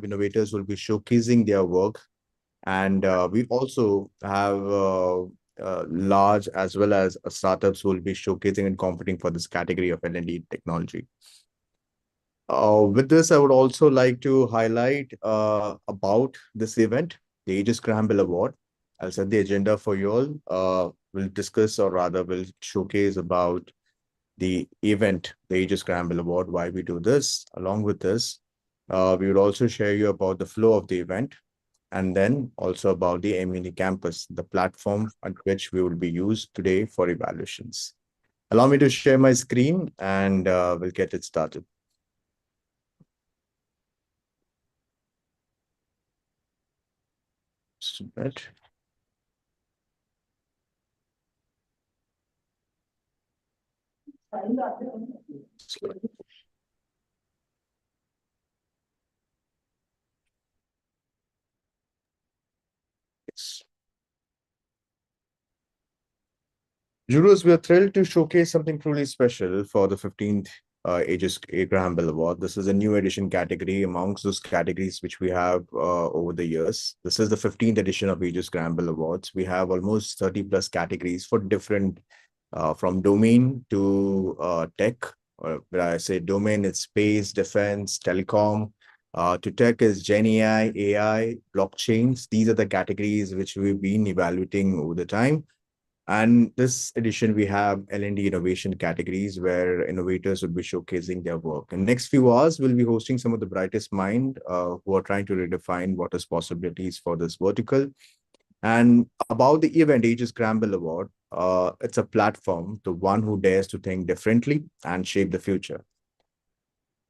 innovators who will be showcasing their work. And we also have large as well as startups who will be showcasing and competing for this category of L&D technology. With this, I would also like to highlight about this event, the Aegis Scramble Award. I'll set the agenda for you all. We'll discuss, or rather, we'll showcase about the event, the Aegis Scramble Award, why we do this. Along with this, we will also share you about the flow of the event, and then also about the M-Uni Campus, the platform at which we will be used today for evaluations. Allow me to share my screen, and we'll get it started. Submit. Yes. Jurors, we are thrilled to showcase something truly special for the 15th Aegis Graham Bell Award. This is a new edition category amongst those categories which we have over the years. This is the 15th edition of Aegis Graham Bell Awards. We have almost 30 plus categories for different, from domain to tech. When I say domain, it's space, defense, telecom. To tech is Gen AI, blockchains. These are the categories which we've been evaluating over the time. And this edition, we have L&D innovation categories where innovators will be showcasing their work. In the next few hours, we'll be hosting some of the brightest mind who are trying to redefine what is possibilities for this vertical. And about the event, Aegis Scramble Award, it's a platform to one who dares to think differently and shape the future.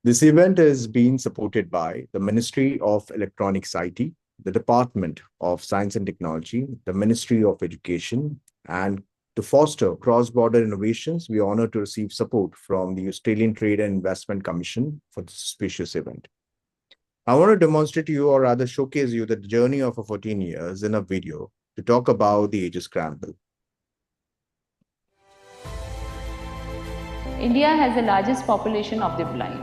This event is being supported by the Ministry of Electronics IT, the Department of Science and Technology, the Ministry of Education, and to foster cross-border innovations, we are honored to receive support from the Australian Trade and Investment Commission for this auspicious event. I want to demonstrate to you, or rather showcase you, the journey of 14 years in a video to talk about the Aegis Scramble. India has the largest population of the blind.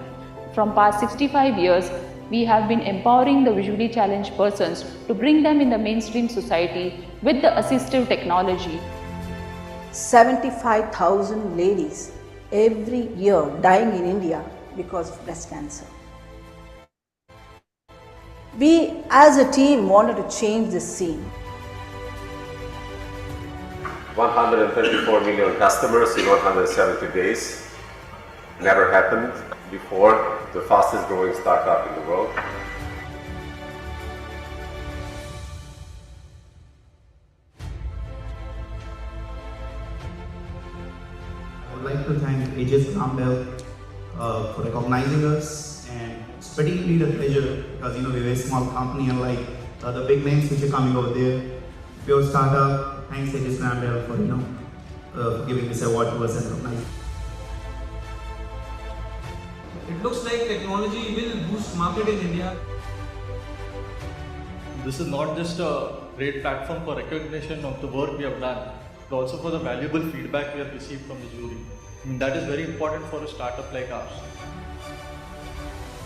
From past 65 years, we have been empowering the visually challenged persons to bring them in the mainstream society with the assistive technology. 75,000 ladies every year dying in India because of breast cancer. We as a team wanted to change this scene. 134 million customers in 170 days. Never happened before. The fastest growing startup in the world. I would like to thank Aegis Graham Bell for recognizing us, and it's pretty indeed a pleasure because we're a very small company, unlike the big names which are coming over there. Pure startup. Thanks Aegis Graham Bell for giving this award to us and recognizing. It looks like technology will boost market in India. This is not just a great platform for recognition of the work we have done, but also for the valuable feedback we have received from the jury. That is very important for a startup like ours.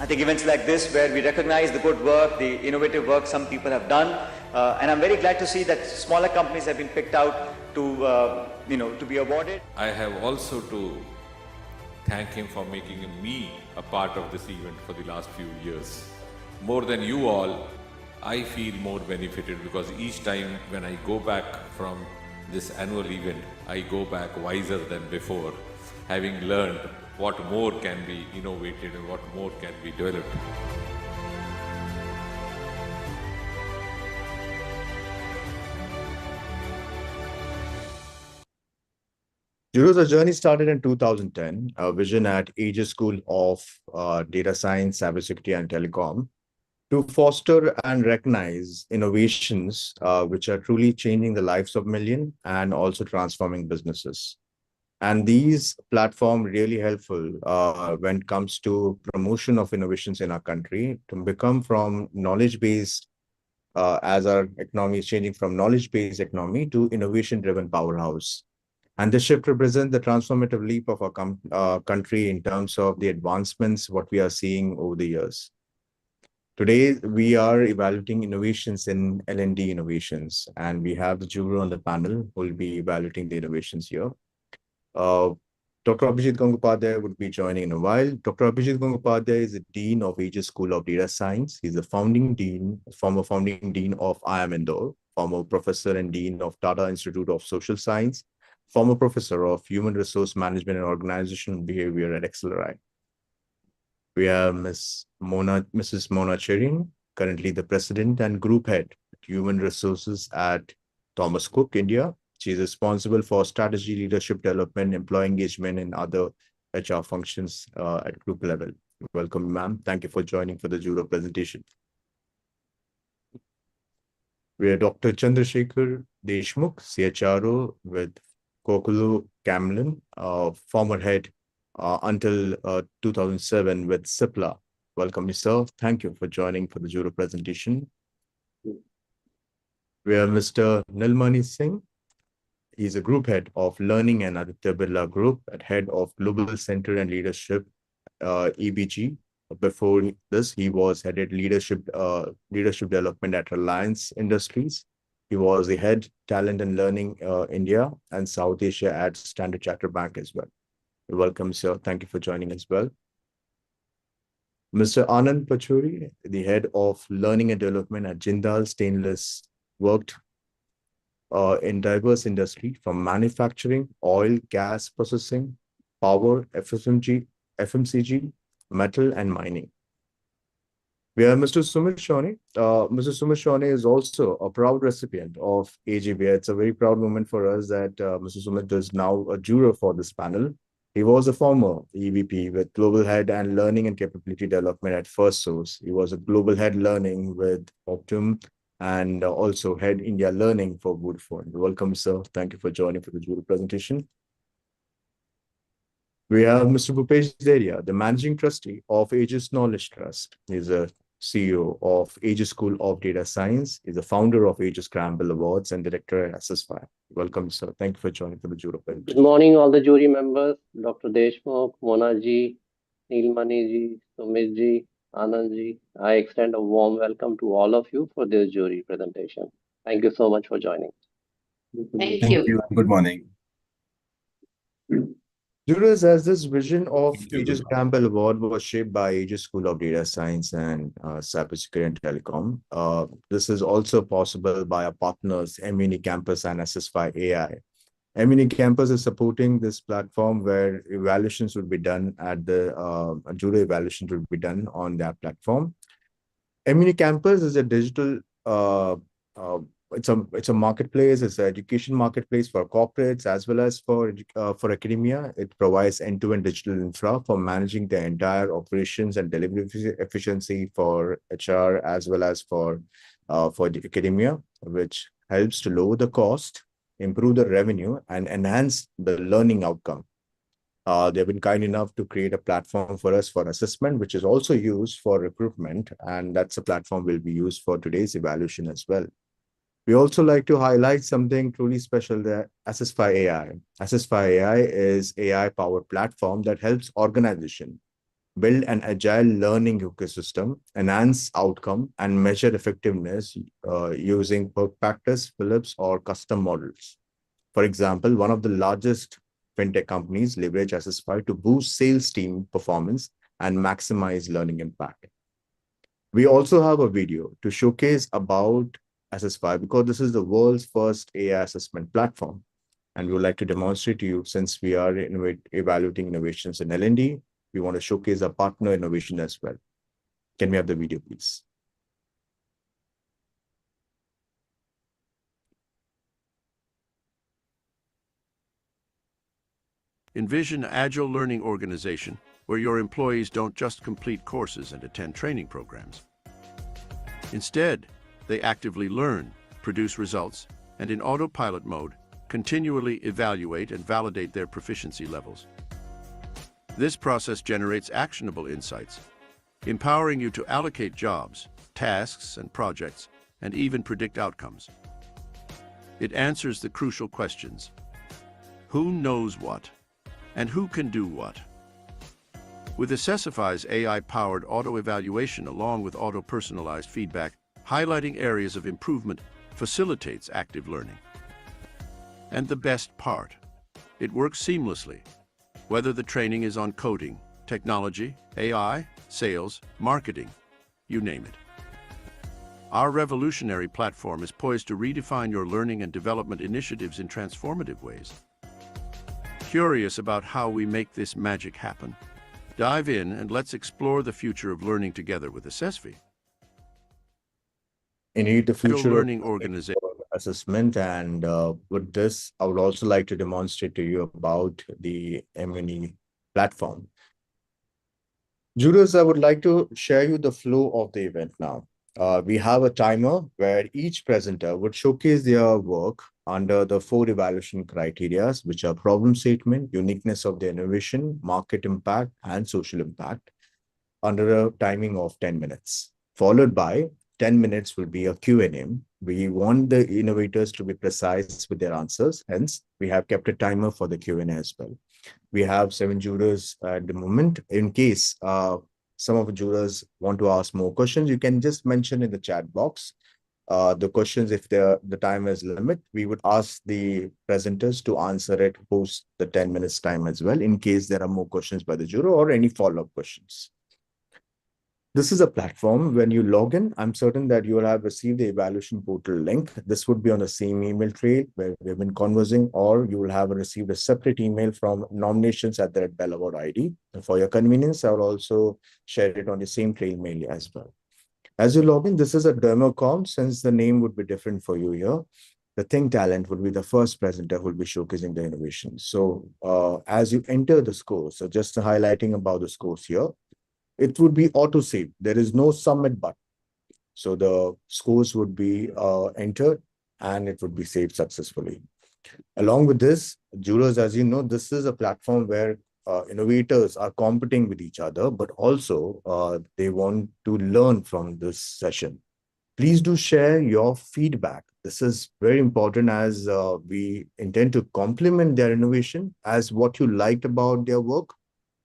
I think events like this, where we recognize the good work, the innovative work some people have done, and I'm very glad to see that smaller companies have been picked out to, to be awarded. I have also to thank him for making me a part of this event for the last few years. More than you all, I feel more benefited because each time when I go back from this annual event, I go back wiser than before, having learned what more can be innovated and what more can be developed. Juro's journey started in 2010, a vision at Aegis School of Data Science, Cybersecurity and Telecom to foster and recognize innovations which are truly changing the lives of millions and also transforming businesses. And these platforms really helpful when it comes to promotion of innovations in our country to become from knowledge-based, as our economy is changing from knowledge-based economy to innovation-driven powerhouse. And this shift represents the transformative leap of our country in terms of the advancements, what we are seeing over the years. Today, we are evaluating innovations in L&D innovations, and we have the juror on the panel who will be evaluating the innovations here. Dr. Abhijit Gangopadhyay would be joining in a while. Dr. Abhijit Gangopadhyay is the Dean of Aegis School of Data Science. He's the former founding dean of IIM Indore, former professor and dean of Tata Institute of Social Science, former professor of Human Resource Management and Organizational Behavior at XLRI. We have Mrs. Mona Cherin, currently the president and group head at Human Resources at Thomas Cook, India. She is responsible for strategy, leadership development, employee engagement, and other HR functions at group level. Welcome, ma'am. Thank you for joining for the juror presentation. We have Dr. Chandrasekhar Deshmukh, CHRO with Kokulu Camlin, former head until 2007 with Cipla. Welcome, sir. Thank you for joining for the juror presentation. We have Mr. Nilmani Singh. He's a group head of learning and Aditya Birla Group at head of Global Center and Leadership, EBG. Before this, he was headed leadership development at Reliance Industries. He was the head talent and learning India and South Asia at Standard Chartered Bank as well. Welcome, sir. Thank you for joining as well. Mr. Anand Pachuri, the head of learning and development at Jindal Stainless, worked in diverse industry from manufacturing, oil, gas processing, power, FMCG, metal, and mining. We have Mr. Sumit Shawnee. Mr. Sumit Shawnee is also a proud recipient of AGBI. It's a very proud moment for us that Mr. Sumit is now a juror for this panel. He was a former EVP with Global Head and Learning and Capability Development at FirstSource. He was a Global Head Learning with Optum and also Head India Learning for Vodafone. Welcome, sir. Thank you for joining for the jury presentation. We have Mr. Bhupesh Deria, the Managing Trustee of Aegis Knowledge Trust. He's a CEO of Aegis School of Data Science. He's the founder of Aegis Scramble Awards and director at SSFI. Welcome, sir. Thank you for joining for the jury presentation. Good morning, all the jury members, Dr. Deshmukh, Mona ji, Nilmani ji, Sumit ji, Anand ji. I extend a warm welcome to all of you for this jury presentation. Thank you so much for joining. Thank you. Good morning. Jurors, as this vision of Aegis Scramble Award was shaped by Aegis School of Data Science and Cybersecurity and Telecom. This is also possible by our partners, MUNI Campus and SSFI AI. MUNI Campus is supporting this platform where evaluations would be done at the jury evaluations would be done on that platform. MUNI Campus is a digital it's a marketplace. It's an education marketplace for corporates as well as for academia. It provides end-to-end digital infra for managing the entire operations and delivery efficiency for HR as well as for the academia, which helps to lower the cost, improve the revenue, and enhance the learning outcome. They've been kind enough to create a platform for us for assessment, which is also used for recruitment, and that's a platform will be used for today's evaluation as well. We also like to highlight something truly special there, SSFI AI. SSFI AI is AI-powered platform that helps organization build an agile learning ecosystem, enhance outcome, and measure effectiveness using per practice, Phillips, or custom models. For example, one of the largest fintech companies leverage SSFI to boost sales team performance and maximize learning impact. We also have a video to showcase about SSFI because this is the world's first AI assessment platform. And we would like to demonstrate to you, since we are evaluating innovations in L&D, we want to showcase a partner innovation as well. Can we have the video, please? Envision an agile learning organization where your employees don't just complete courses and attend training programs. Instead, they actively learn, produce results, and in autopilot mode, continually evaluate and validate their proficiency levels. This process generates actionable insights, empowering you to allocate jobs, tasks, and projects, and even predict outcomes. It answers the crucial questions: who knows what, and who can do what? With Assessify's AI-powered auto-evaluation along with auto-personalized feedback, highlighting areas of improvement facilitates active learning. And the best part, it works seamlessly, whether the training is on coding, technology, AI, sales, marketing, you name it. Our revolutionary platform is poised to redefine your learning and development initiatives in transformative ways. Curious about how we make this magic happen? Dive in and let's explore the future of learning together with Assessfy. Indeed, the future learning of organization. assessment, and with this, I would also like to demonstrate to you about the M&E platform. Jurors, I would like to share you the flow of the event now. We have a timer where each presenter would showcase their work under the 4 evaluation criteria, which are problem statement, uniqueness of the innovation, market impact, and social impact, under a timing of 10 minutes, followed by 10 minutes will be a Q&A. We want the innovators to be precise with their answers. Hence, we have kept a timer for the Q&A as well. We have 7 jurors at the moment. In case some of the jurors want to ask more questions, you can just mention in the chat box the questions. If the time is limit, we would ask the presenters to answer it post the 10 minutes time as well, in case there are more questions by the juror or any follow-up questions. This is a platform. When you log in, I'm certain that you will have received the evaluation portal link. This would be on the same email trail where we've been conversing, or you will have received a separate email from nominations@BellAward.id. For your convenience, I will also share it on the same trail mail as well. As you log in, this is a demo account, since the name would be different for you here. The Think Talent will be the first presenter who will be showcasing the innovation. So as you enter the scores, so just highlighting about the scores here, it would be auto-saved. There is no submit button. So the scores would be entered and it would be saved successfully. Along with this, jurors, as you know, this is a platform where innovators are competing with each other, but also they want to learn from this session. Please do share your feedback. This is very important, as we intend to complement their innovation as what you liked about their work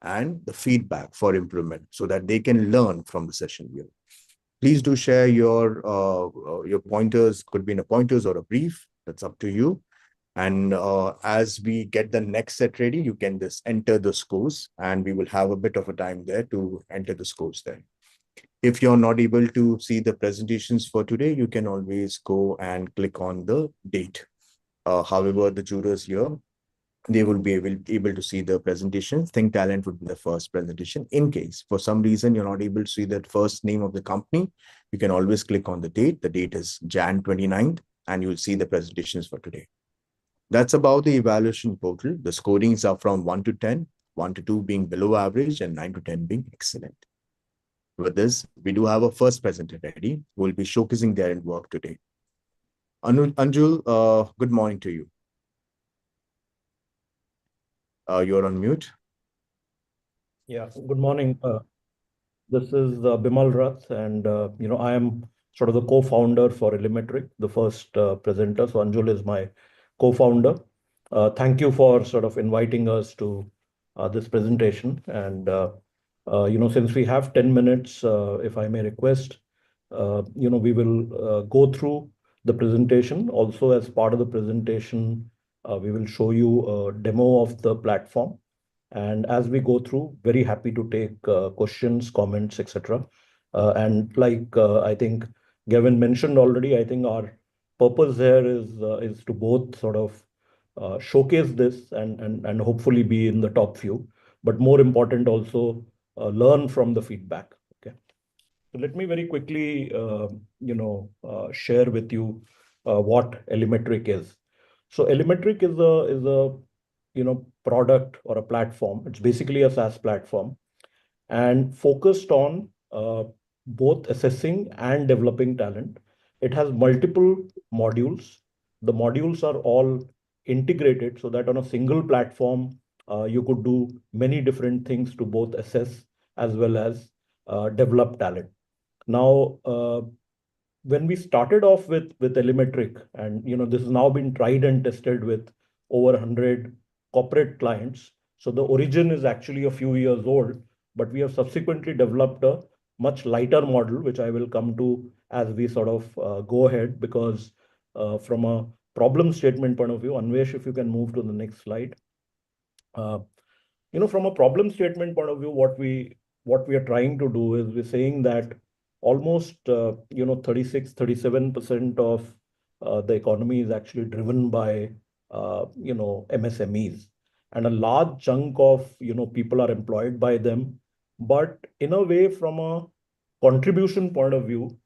and the feedback for improvement, so that they can learn from the session here. Please do share your pointers. Could be in a pointers or a brief. That's up to you. And as we get the next set ready, you can just enter the scores, and we will have a bit of a time there to enter the scores there. If you're not able to see the presentations for today, you can always go and click on the date. However, the jurors here, they will be able to see the presentation. Think Talent would be the first presentation. In case for some reason you're not able to see that first name of the company, you can always click on the date. The date is Jan 29th, and you'll see the presentations for today. That's about the evaluation portal. The scorings are from 1 to 10, 1 to 2 being below average, and 9 to 10 being excellent. With this, we do have a first presenter ready who will be showcasing their work today. Anjul, good morning to you. You're on mute. Yeah, good morning. This is Bimal Rath, and I am sort of the co-founder for Elemetric, the first presenter. So Anjul is my co-founder. Thank you for sort of inviting us to this presentation. And since we have 10 minutes, if I may request, we will go through the presentation. Also, as part of the presentation, we will show you a demo of the platform. And as we go through, very happy to take questions, comments, etc. And like I think Gavin mentioned already, I think our purpose here is to both sort of showcase this and hopefully be in the top few, but more important also learn from the feedback. Okay. So let me very quickly share with you what Elemetric is. So Elemetric is a product or a platform. It's basically a SaaS platform, and focused on both assessing and developing talent. It has multiple modules. The modules are all integrated so that on a single platform, you could do many different things to both assess as well as develop talent. Now, when we started off with Elemetric, and this has now been tried and tested with over 100 corporate clients. So the origin is actually a few years old, but we have subsequently developed a much lighter model, which I will come to as we sort of go ahead, because from a problem statement point of view, Anvesh, if you can move to the next slide. From a problem statement point of view, what we are trying to do is we're saying that almost 36-37% of the economy is actually driven by MSMEs, and a large chunk of people are employed by them. But in a way, from a contribution point of view,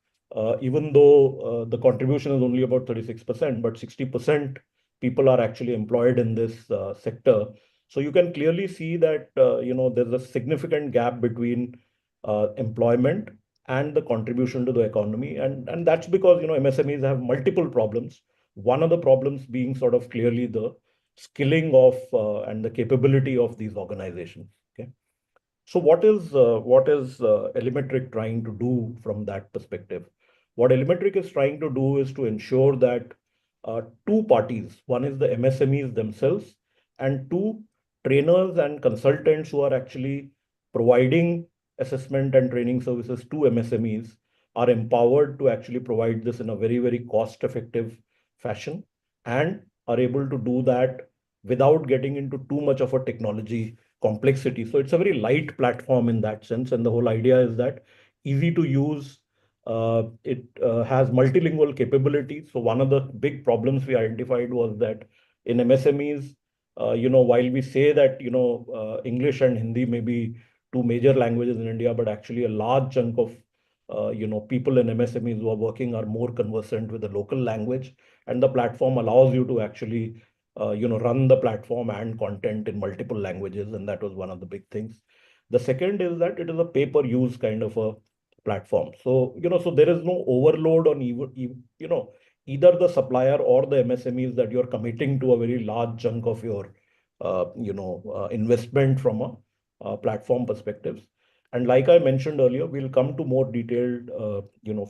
even though the contribution is only about 36%, but 60% people are actually employed in this sector. So you can clearly see that there's a significant gap between employment and the contribution to the economy, and that's because MSMEs have multiple problems. One of the problems being sort of clearly the skilling of and the capability of these organizations. Okay, so what is Elemetric trying to do from that perspective? What Elemetric is trying to do is to ensure that two parties, one is the MSMEs themselves, and two, trainers and consultants who are actually providing assessment and training services to MSMEs, are empowered to actually provide this in a very, very cost-effective fashion, and are able to do that without getting into too much of a technology complexity. So it's a very light platform in that sense, and the whole idea is that easy to use. It has multilingual capabilities. So one of the big problems we identified was that in MSMEs, while we say that English and Hindi may be two major languages in India, but actually a large chunk of people in MSMEs who are working are more conversant with the local language, and the platform allows you to actually run the platform and content in multiple languages, and that was one of the big things. The second is that it is a pay-per-use kind of a platform. So so there is no overload on either the supplier or the MSMEs, that you're committing to a very large chunk of your investment from a platform perspective. And like I mentioned earlier, we'll come to more detailed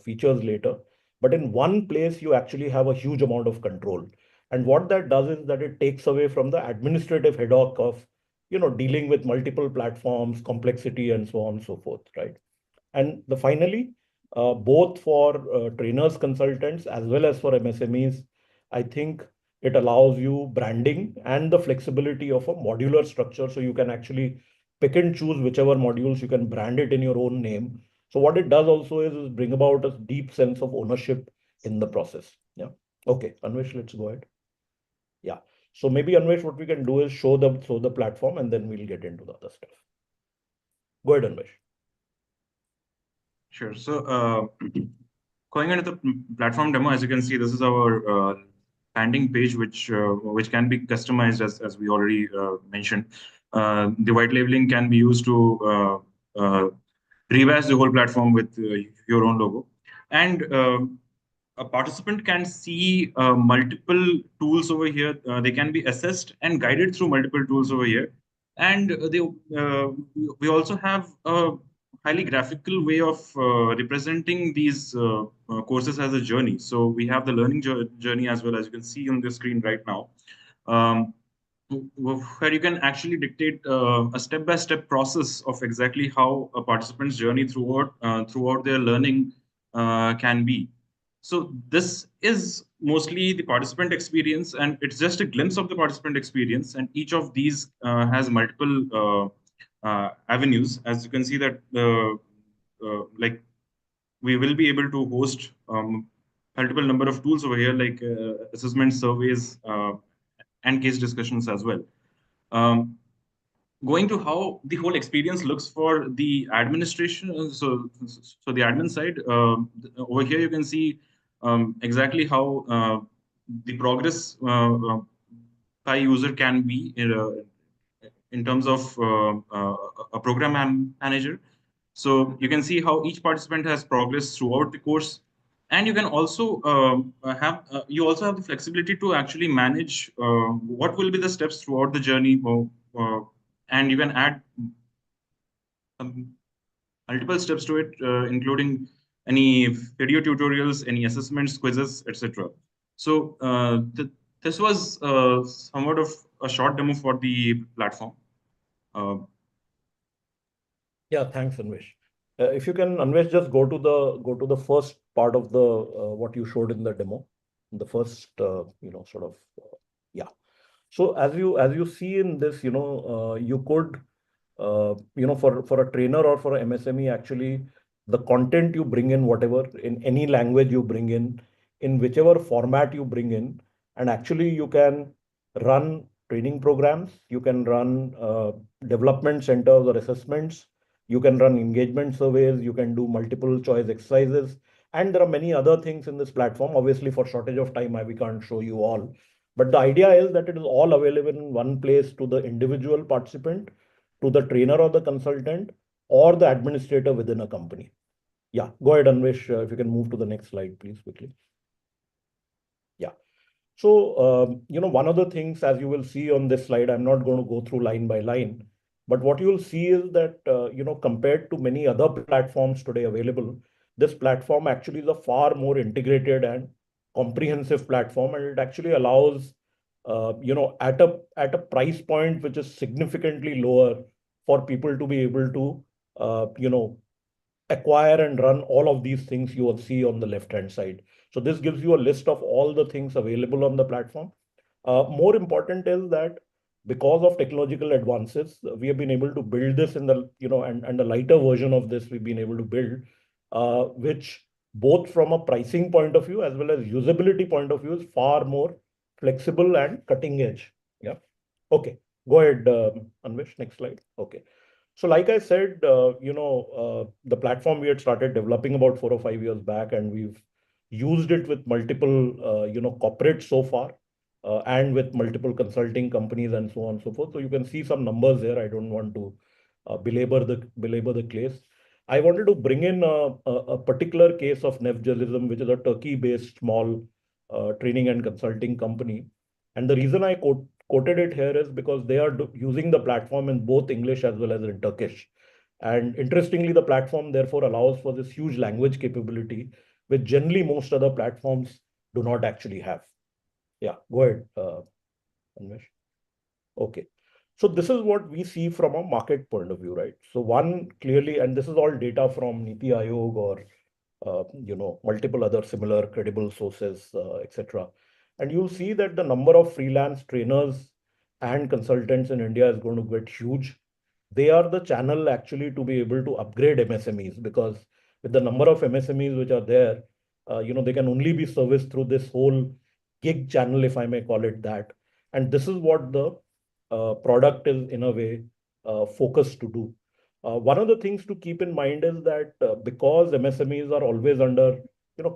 features later. But in one place, you actually have a huge amount of control. And what that does is that it takes away from the administrative headache of dealing with multiple platforms, complexity, and so on and so forth, right? And finally, both for trainers, consultants, as well as for MSMEs, I think it allows you branding and the flexibility of a modular structure. So you can actually pick and choose whichever modules, you can brand it in your own name. So what it does also is bring about a deep sense of ownership in the process. Yeah. Okay, Anvesh, let's go ahead. Yeah. So maybe Anvesh, what we can do is show the platform, and then we'll get into the other stuff. Go ahead, Anvesh. Sure. So going into the platform demo, as you can see, this is our landing page, which can be customized as we already mentioned. The white labeling can be used to rebadge the whole platform with your own logo, and a participant can see multiple tools over here. They can be assessed and guided through multiple tools over here, and we also have a highly graphical way of representing these courses as a journey. So we have the learning journey as well, as you can see on the screen right now, where you can actually dictate a step-by-step process of exactly how a participant's journey throughout their learning can be. So this is mostly the participant experience, and it's just a glimpse of the participant experience. And each of these has multiple avenues. As you can see that like we will be able to host multiple number of tools over here, like assessment surveys and case discussions as well. Going to how the whole experience looks for the administration. So the admin side, over here you can see exactly how the progress by user can be in terms of a program manager. So you can see how each participant has progressed throughout the course, and you can also have the flexibility to actually manage what will be the steps throughout the journey, and you can add multiple steps to it, including any video tutorials, any assessments, quizzes, etc. So this was somewhat of a short demo for the platform. Yeah, thanks, Anvesh. If you can, Anvesh, just go to the first part of the what you showed in the demo, the first sort of yeah. So as you see in this, you could for a trainer or for a MSME, actually the content you bring in, whatever in any language you bring in whichever format you bring in, and actually you can run training programs, you can run development centers or assessments, you can run engagement surveys, you can do multiple choice exercises, and there are many other things in this platform. Obviously, for shortage of time, we can't show you all. But the idea is that it is all available in one place to the individual participant, to the trainer or the consultant, or the administrator within a company. Yeah, go ahead, Anvesh. If you can move to the next slide, please, quickly. Yeah. So, one of the things, as you will see on this slide, I'm not going to go through line by line, but what you will see is that, compared to many other platforms today available, this platform actually is a far more integrated and comprehensive platform, and it actually allows, at a price point which is significantly lower for people to be able to, acquire and run all of these things you will see on the left-hand side. So this gives you a list of all the things available on the platform. More important is that because of technological advances, we have been able to build this in the, and the lighter version of this we've been able to build, which both from a pricing point of view as well as usability point of view is far more flexible and cutting edge. Yeah. Okay. Go ahead, Anvesh. Next slide. Okay. So like I said, the platform we had started developing about 4 or 5 years back, and we've used it with multiple, corporates so far, and with multiple consulting companies and so on and so forth. So you can see some numbers there. I don't want to belabor the case. I wanted to bring in a particular case of Nefjalism, which is a Turkey-based small training and consulting company. And the reason I quoted it here is because they are using the platform in both English as well as in Turkish. And interestingly, the platform therefore allows for this huge language capability, which generally most other platforms do not actually have. Yeah, go ahead, Anvesh. Okay. So this is what we see from a market point of view, right? So one clearly, and this is all data from Niti Aayog or multiple other similar credible sources, etc. And you'll see that the number of freelance trainers and consultants in India is going to get huge. They are the channel actually to be able to upgrade MSMEs, because with the number of MSMEs which are there, they can only be serviced through this whole gig channel, if I may call it that. And this is what the product is in a way focused to do. One of the things to keep in mind is that because MSMEs are always under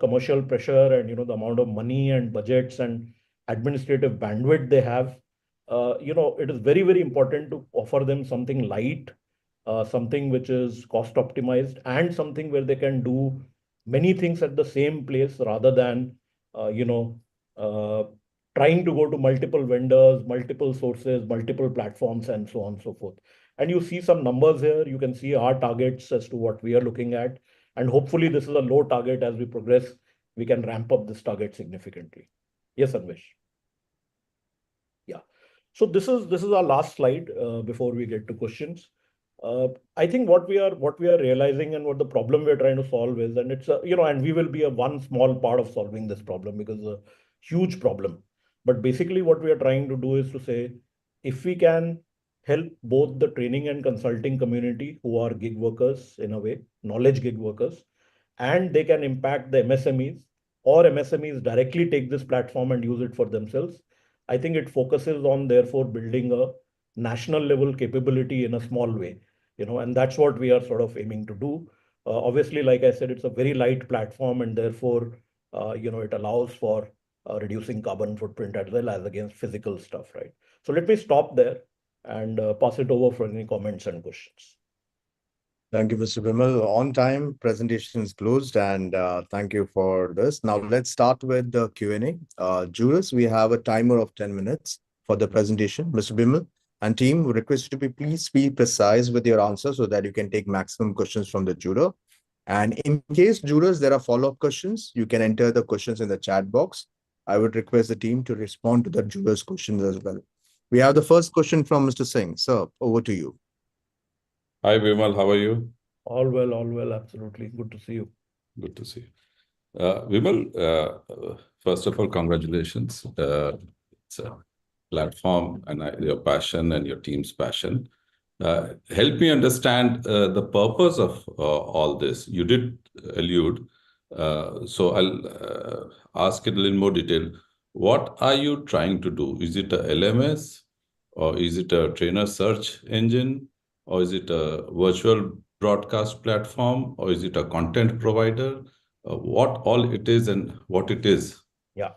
commercial pressure and the amount of money and budgets and administrative bandwidth they have, it is very, very important to offer them something light, something which is cost optimized, and something where they can do many things at the same place rather than trying to go to multiple vendors, multiple sources, multiple platforms, and so on and so forth. And you see some numbers here. You can see our targets as to what we are looking at. And hopefully this is a low target. As we progress, we can ramp up this target significantly. Yes, Anvesh. Yeah. So this is our last slide before we get to questions. I think what we are realizing and what the problem we're trying to solve is, and it's and we will be a one small part of solving this problem because it's a huge problem. But basically what we are trying to do is to say, if we can help both the training and consulting community who are gig workers in a way, knowledge gig workers, and they can impact the MSMEs, or MSMEs directly take this platform and use it for themselves. I think it focuses on therefore building a national level capability in a small way, and that's what we are sort of aiming to do. Obviously, like I said, it's a very light platform, and therefore, it allows for reducing carbon footprint as well as against physical stuff, right? So let me stop there and pass it over for any comments and questions. Thank you, Mr. Bimal. On time, presentation is closed, and thank you for this. Now let's start with the Q&A. Jurors, we have a timer of 10 minutes for the presentation. Mr. Bimal and team, we request you to please be precise with your answer so that you can take maximum questions from the juror. And in case, jurors, there are follow-up questions, you can enter the questions in the chat box. I would request the team to respond to the jurors' questions as well. We have the first question from Mr. Singh. Sir, over to you. Hi, Vimal. How are you? All well, absolutely. Good to see you. Good to see you. Vimal, first of all, congratulations. It's a platform and your passion and your team's passion. Help me understand the purpose of all this. You did allude, so I'll ask it a little more detail. What are you trying to do? Is it a LMS, or is it a trainer search engine, or is it a virtual broadcast platform, or is it a content provider? What all it is and what it is? Yeah.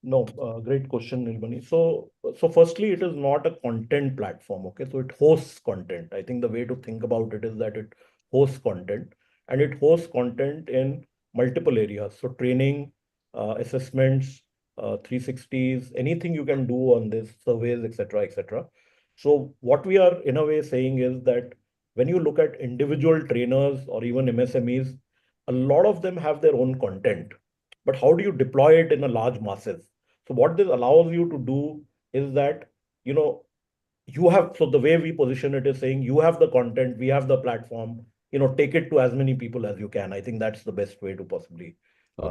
No, great question, Nilmani. So firstly, it is not a content platform. Okay, so it hosts content. I think the way to think about it is that it hosts content, and it hosts content in multiple areas. So training, assessments, 360s, anything you can do on this, surveys, etc., etc. So what we are in a way saying is that when you look at individual trainers or even MSMEs, a lot of them have their own content, but how do you deploy it in a large masses? So what this allows you to do is that, you have, so the way we position it is saying you have the content, we have the platform, take it to as many people as you can. I think that's the best way to possibly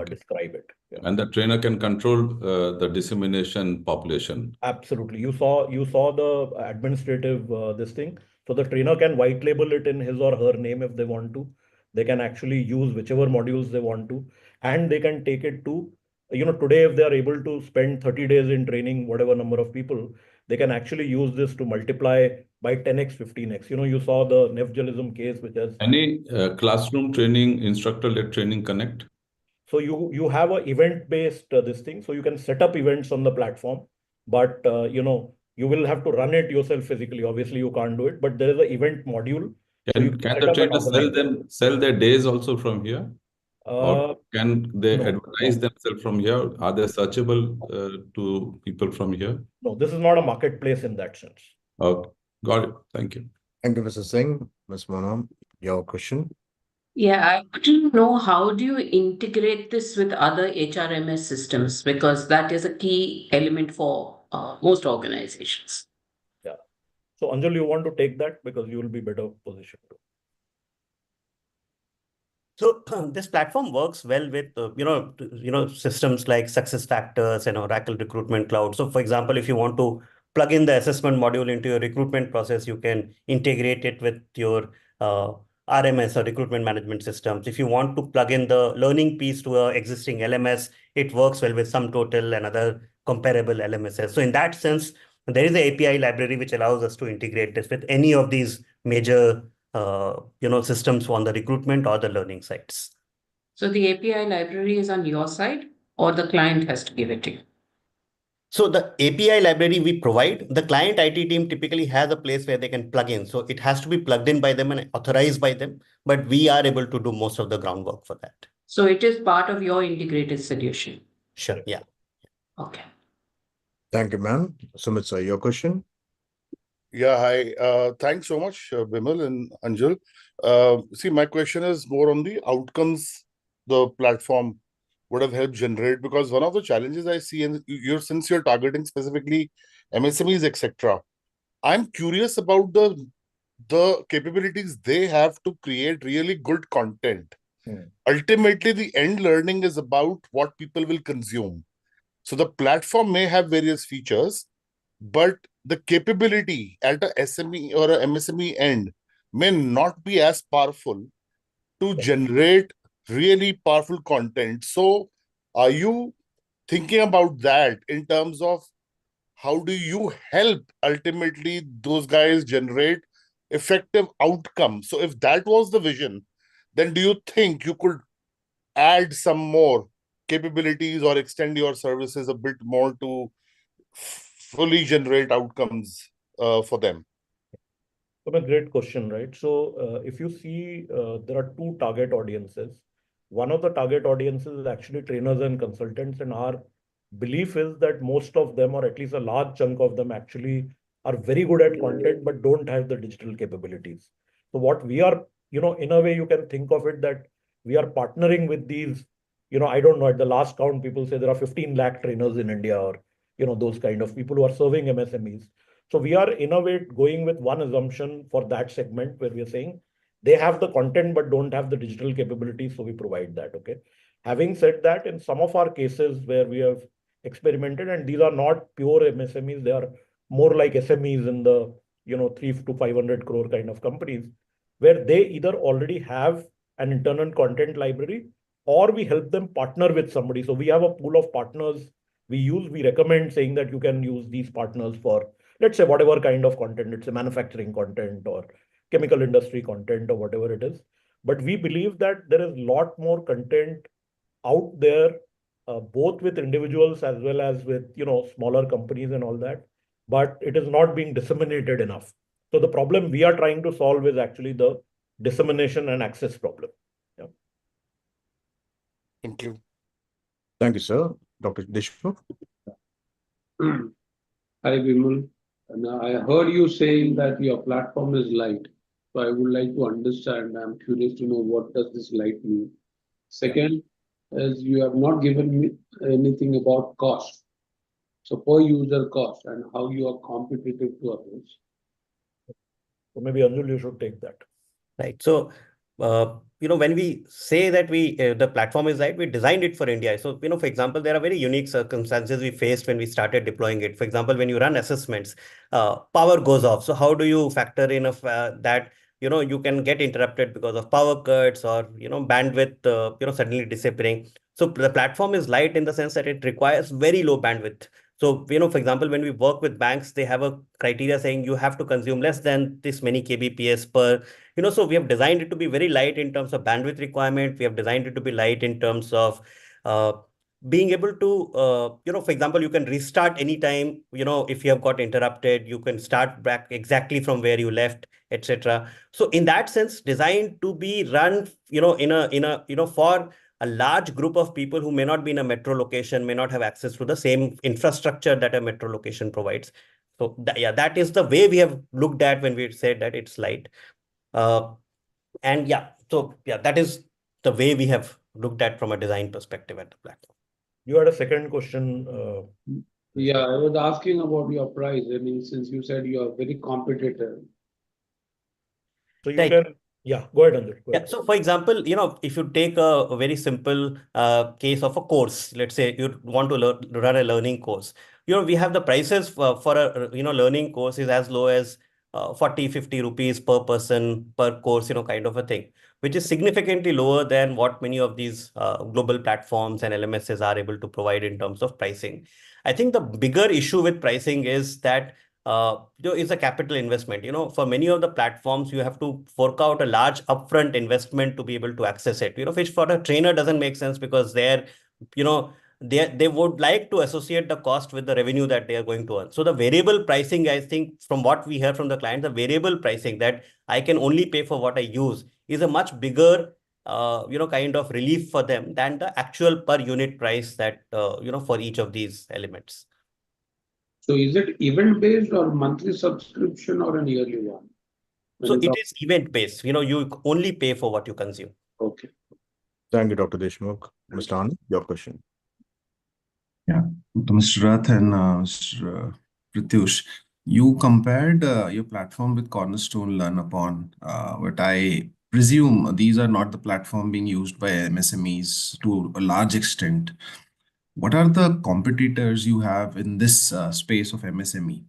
describe it. Yeah. And the trainer can control the dissemination population. Absolutely. You saw the administrative this thing. So the trainer can white label it in his or her name if they want to. They can actually use whichever modules they want to, and they can take it to, today if they are able to spend 30 days in training whatever number of people, they can actually use this to multiply by 10x, 15x. You saw the Nefjalism case, which has Any classroom training, instructor-led training connect? So you have a event-based this thing. So you can set up events on the platform, but you will have to run it yourself physically. Obviously, you can't do it, but there is an event module. Can the trainers sell their days also from here? Or can they advertise themselves from here? Are they searchable to people from here? No, this is not a marketplace in that sense. Okay, got it. Thank you. Thank you, Mr. Singh. Ms. Mona, your question? Yeah, I want to know, how do you integrate this with other HRMS systems? Because that is a key element for most organizations. Yeah. So Anjul, you want to take that because you will be better positioned to. So this platform works well with systems like SuccessFactors and Oracle Recruitment Cloud. So for example, if you want to plug in the assessment module into your recruitment process, you can integrate it with your RMS or recruitment management systems. If you want to plug in the learning piece to an existing LMS, it works well with SumTotal and other comparable LMSs. So in that sense, there is an API library which allows us to integrate this with any of these major systems on the recruitment or the learning sites. So the API library is on your side, or the client has to give it to you? So the API library we provide, the client IT team typically has a place where they can plug in. So it has to be plugged in by them and authorized by them, but we are able to do most of the groundwork for that. So it is part of your integrated solution? Sure, yeah. Okay. Thank you, ma'am. Sumit sir, your question? Yeah, hi. Thanks so much, Vimal and Anjul. See, my question is more on the outcomes the platform would have helped generate, because one of the challenges I see, and since you're targeting specifically MSMEs, etc., I'm curious about the capabilities they have to create really good content. Ultimately, the end learning is about what people will consume. So the platform may have various features, but the capability at a SME or a MSME end may not be as powerful to generate really powerful content. So are you thinking about that in terms of how do you help ultimately those guys generate effective outcomes? So if that was the vision, then do you think you could add some more capabilities or extend your services a bit more to fully generate outcomes for them? A great question, right? So if you see, there are two target audiences. One of the target audiences is actually trainers and consultants, and our belief is that most of them, or at least a large chunk of them, actually are very good at content but don't have the digital capabilities. So what we are, in a way you can think of it that we are partnering with these, I don't know, at the last count, people say there are 15 lakh trainers in India, or those kind of people who are serving MSMEs. So we are in a way going with one assumption for that segment where we are saying they have the content but don't have the digital capability, so we provide that. Okay. Having said that, in some of our cases where we have experimented, and these are not pure MSMEs, they are more like SMEs in the 3 to 500 crore kind of companies, where they either already have an internal content library or we help them partner with somebody. So we have a pool of partners we recommend, saying that you can use these partners for, let's say, whatever kind of content. It's a manufacturing content or chemical industry content or whatever it is. But we believe that there is a lot more content out there, both with individuals as well as with smaller companies and all that, but it is not being disseminated enough. So the problem we are trying to solve is actually the dissemination and access problem. Yeah. Thank you. Thank you, sir. Dr. Deshmukh. Hi, Vimal. Now, I heard you saying that your platform is light. So I would like to understand. I'm curious to know, what does this light mean? Second, is you have not given me anything about cost. So per user cost and how you are competitive to others. So maybe Anjul, you should take that. Right. So, when we say that the platform is light, we designed it for India. So, for example, there are very unique circumstances we faced when we started deploying it. For example, when you run assessments, power goes off. So how do you factor in that, you can get interrupted because of power cuts or, bandwidth, suddenly disappearing. So the platform is light in the sense that it requires very low bandwidth. So, for example, when we work with banks, they have a criteria saying you have to consume less than this many kbps per, so we have designed it to be very light in terms of bandwidth requirement. We have designed it to be light in terms of being able to, for example, you can restart anytime, if you have got interrupted, you can start back exactly from where you left, etc. So in that sense, designed to be run, for a large group of people who may not be in a metro location, may not have access to the same infrastructure that a metro location provides. So that is the way we have looked at when we said that it's light. That is the way we have looked at from a design perspective at the platform. You had a second question. Yeah, I was asking about your price. I mean, since you said you are very competitive. So you can, go ahead, Anjul. Yeah. So for example, if you take a very simple case of a course, let's say you want to run a learning course, we have the prices for a, learning course is as low as 40-50 rupees per person per course, kind of a thing, which is significantly lower than what many of these global platforms and LMSs are able to provide in terms of pricing. I think the bigger issue with pricing is that it's a capital investment. For many of the platforms, you have to fork out a large upfront investment to be able to access it, which for a trainer doesn't make sense because they would like to associate the cost with the revenue that they are going to earn. So the variable pricing, I think, from what we hear from the clients, the variable pricing that I can only pay for what I use is a much bigger, kind of relief for them than the actual per unit price that, for each of these elements. So is it event-based or monthly subscription or an yearly one? So it is event-based. You only pay for what you consume. Okay. Thank you, Dr. Deshmukh. Mr. Anand, your question. Yeah, to Mr. Rath and Mr. Pratyush, you compared your platform with Cornerstone LearnUpon, but I presume these are not the platform being used by MSMEs to a large extent. What are the competitors you have in this space of MSME?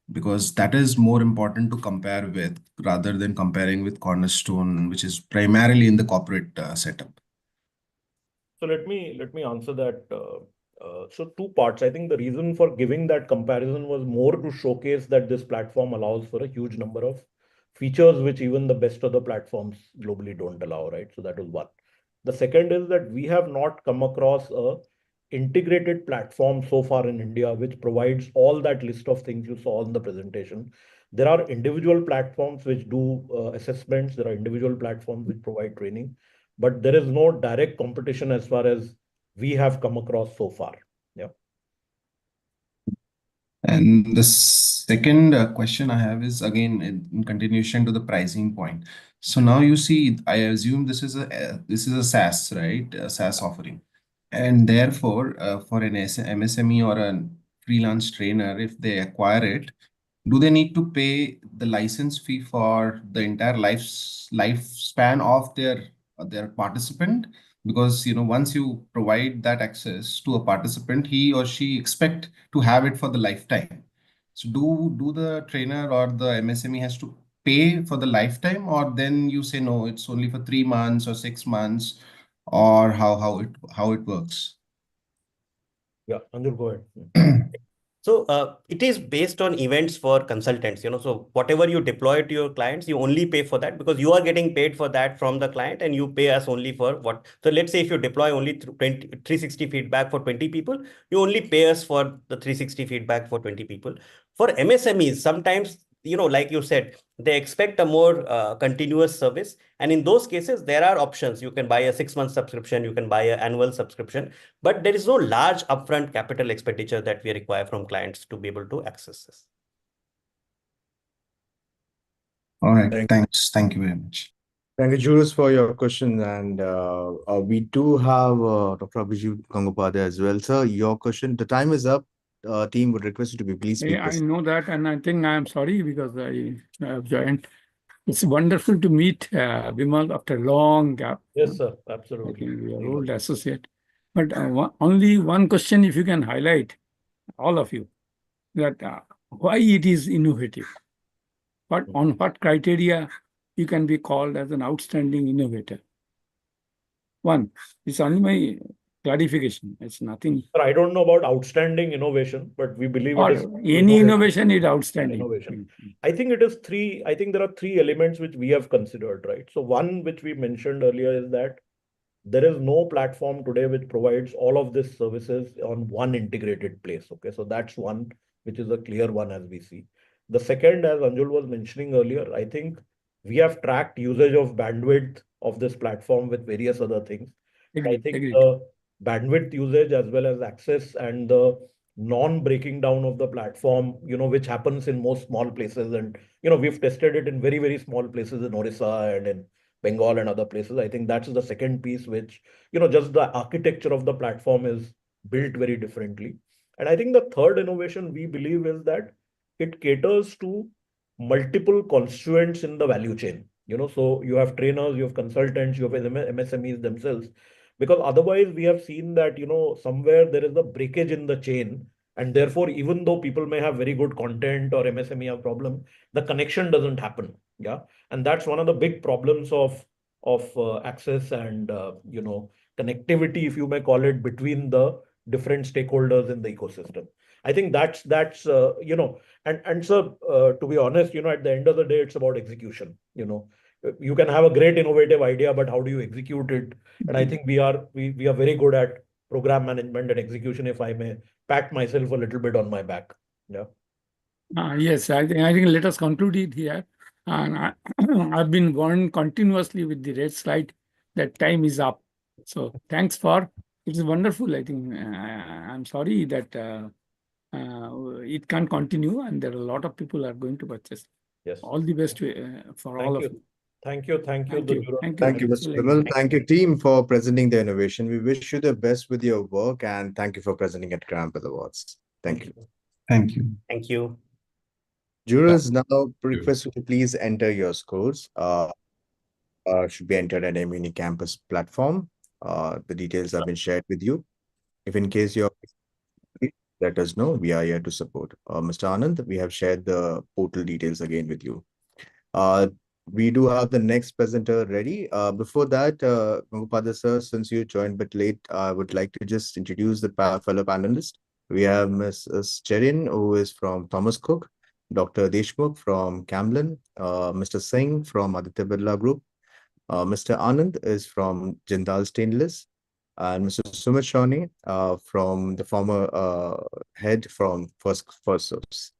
Because that is more important to compare with rather than comparing with Cornerstone, which is primarily in the corporate setup. So let me answer that. So two parts. I think the reason for giving that comparison was more to showcase that this platform allows for a huge number of features which even the best of the platforms globally don't allow, right? So that was one. The second is that we have not come across a integrated platform so far in India, which provides all that list of things you saw in the presentation. There are individual platforms which do assessments. There are individual platforms which provide training, but there is no direct competition as far as we have come across so far. Yeah. And the second question I have is again in continuation to the pricing point. So now you see, I assume this is a SaaS, right? A SaaS offering. And therefore, for an MSME or a freelance trainer, if they acquire it, do they need to pay the license fee for the entire lifespan of their participant? Because once you provide that access to a participant, he or she expect to have it for the lifetime. So do the trainer or the MSME has to pay for the lifetime, or then you say no, it's only for 3 months or 6 months, or how it works? Yeah, Anjul, go ahead. So it is based on events for consultants, so whatever you deploy to your clients, you only pay for that because you are getting paid for that from the client and you pay us only for what. So let's say if you deploy only 360 feedback for 20 people, you only pay us for the 360 feedback for 20 people. For MSMEs, sometimes, like you said, they expect a more continuous service. And in those cases, there are options. You can buy a 6-month subscription, you can buy an annual subscription, but there is no large upfront capital expenditure that we require from clients to be able to access this. All right, thanks. Thank you very much. Thank you, Julius, for your question. And we do have Dr. Abhijit Gangopadhyay as well. Sir, your question, the time is up. Team would request you to be please speak. I know that, and I think I am sorry because I have joined. It's wonderful to meet Bimal after a long gap. Yes, sir, absolutely. We are old associate. But only one question, if you can highlight, all of you, that why it is innovative. On what criteria you can be called as an outstanding innovator? One, it's only my clarification. It's nothing. Sir, I don't know about outstanding innovation, but we believe it is any innovation is outstanding. Innovation. I think it is three. I think there are three elements which we have considered, right? So one which we mentioned earlier is that there is no platform today which provides all of these services on one integrated place. Okay, so that's one which is a clear one as we see. The second, as Anjul was mentioning earlier, I think we have tracked usage of bandwidth of this platform with various other things. I think the bandwidth usage as well as access and the non-breaking down of the platform, which happens in most small places. And, we've tested it in very, very small places in Orissa and in Bengal and other places. I think that's the second piece, which, just the architecture of the platform is built very differently. And I think the third innovation we believe is that it caters to multiple constituents in the value chain. So you have trainers, you have consultants, you have MSMEs themselves. Because otherwise we have seen that, somewhere there is a breakage in the chain. And therefore, even though people may have very good content or MSME have problem, the connection doesn't happen. Yeah. And that's one of the big problems of access and, connectivity, if you may call it, between the different stakeholders in the ecosystem. I think that's and so to be honest, at the end of the day, it's about execution. You can have a great innovative idea, but how do you execute it? And I think we are very good at program management and execution, if I may pat myself a little bit on my back. Yeah. Yes, I think let us conclude it here. And I've been warned continuously with the red slide that time is up. So thanks for it is wonderful. I think I'm sorry that it can't continue, and there are a lot of people are going to purchase. Yes. All the best for all of you. Thank you. Thank you, Mr. Bimal. Thank you, team, for presenting the innovation. We wish you the best with your work, and thank you for presenting at Gramble Awards. Thank you. Thank you. Thank you. Jurors, now request you to please enter your scores. Should be entered at Immuni Campus platform. The details have been shared with you. If in case you're, let us know. We are here to support. Mr. Anand, we have shared the portal details again with you. We do have the next presenter ready. Before that, Gangopadhyay sir, since you joined a bit late, I would like to just introduce the fellow panelists. We have Ms. Cherin, who is from Thomas Cook, Dr. Deshmukh from Camlin, Mr. Singh from Aditya Birla Group, Mr. Anand is from Jindal Stainless, and Mr. Sumit Shawnee from the former head from First Source.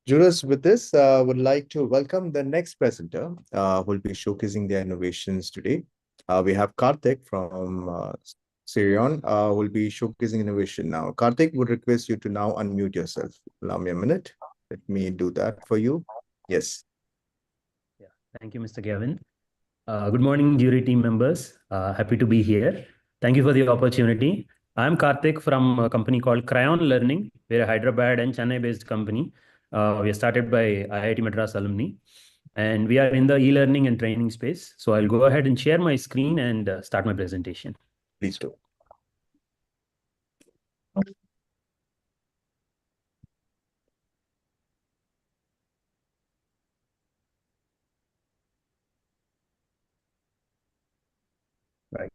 Jurors, with this, would like to welcome the next presenter who will be showcasing their innovations today. We have Karthik from Sirion who will be showcasing innovation now. Karthik, would request you to now unmute yourself. Allow me a minute. Let me do that for you. Yes. Yeah. Thank you, Mr. Gavin. Good morning, jury team members. Happy to be here. Thank you for the opportunity. I'm Karthik from a company called Crayon Learning. We're a Hyderabad and Chennai-based company. We are started by IIT Madras alumni, and we are in the e-learning and training space. So I'll go ahead and share my screen and start my presentation. Please do. Right.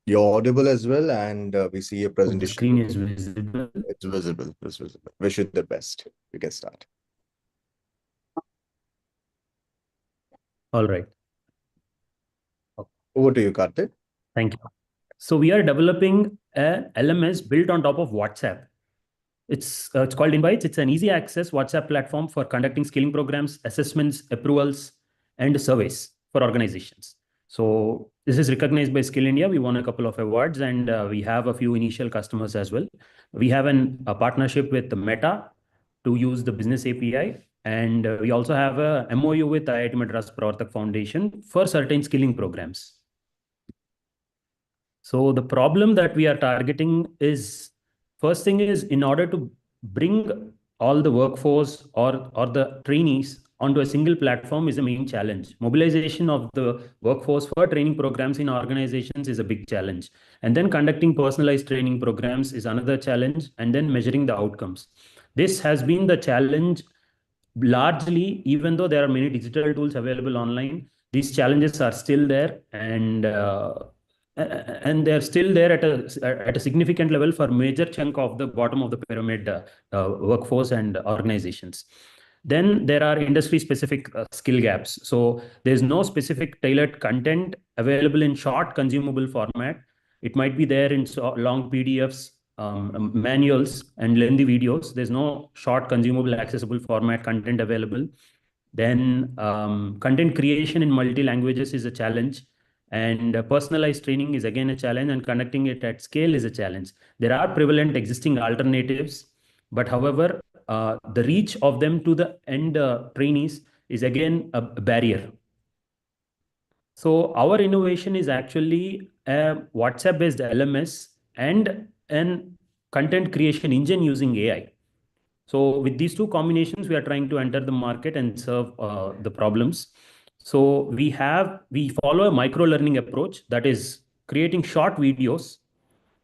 You're audible as well, and we see your The presentation. screen is visible. It's visible. It's visible. Wish you the best. You can start. All right. Over to you, Karthik. Thank you. So we are developing a LMS built on top of WhatsApp. It's called Invites. It's an easy access WhatsApp platform for conducting skilling programs, assessments, approvals, and surveys for organizations. So this is recognized by Skill India. We won a couple of awards, and we have a few initial customers as well. We have a partnership with Meta to use the business API. And we also have a MOU with IIT Madras Pravartak Foundation for certain skilling programs. So the problem that we are targeting is, first thing is, in order to bring all the workforce or the trainees onto a single platform is a main challenge. Mobilization of the workforce for training programs in organizations is a big challenge. And then conducting personalized training programs is another challenge, and then measuring the outcomes. This has been the challenge largely, even though there are many digital tools available online, these challenges are still there, and they're still there at a significant level for major chunk of the bottom of the pyramid workforce and organizations. Then there are industry specific skill gaps. So there's no specific tailored content available in short consumable format. It might be there in long PDFs, manuals, and lengthy videos. There's no short consumable accessible format content available. Then content creation in multi languages is a challenge, and personalized training is again a challenge, and conducting it at scale is a challenge. There are prevalent existing alternatives, but however, the reach of them to the end trainees is again a barrier. So our innovation is actually a WhatsApp-based LMS and an content creation engine using AI. So with these two combinations, we are trying to enter the market and serve the problems. So we follow a micro-learning approach, that is creating short videos,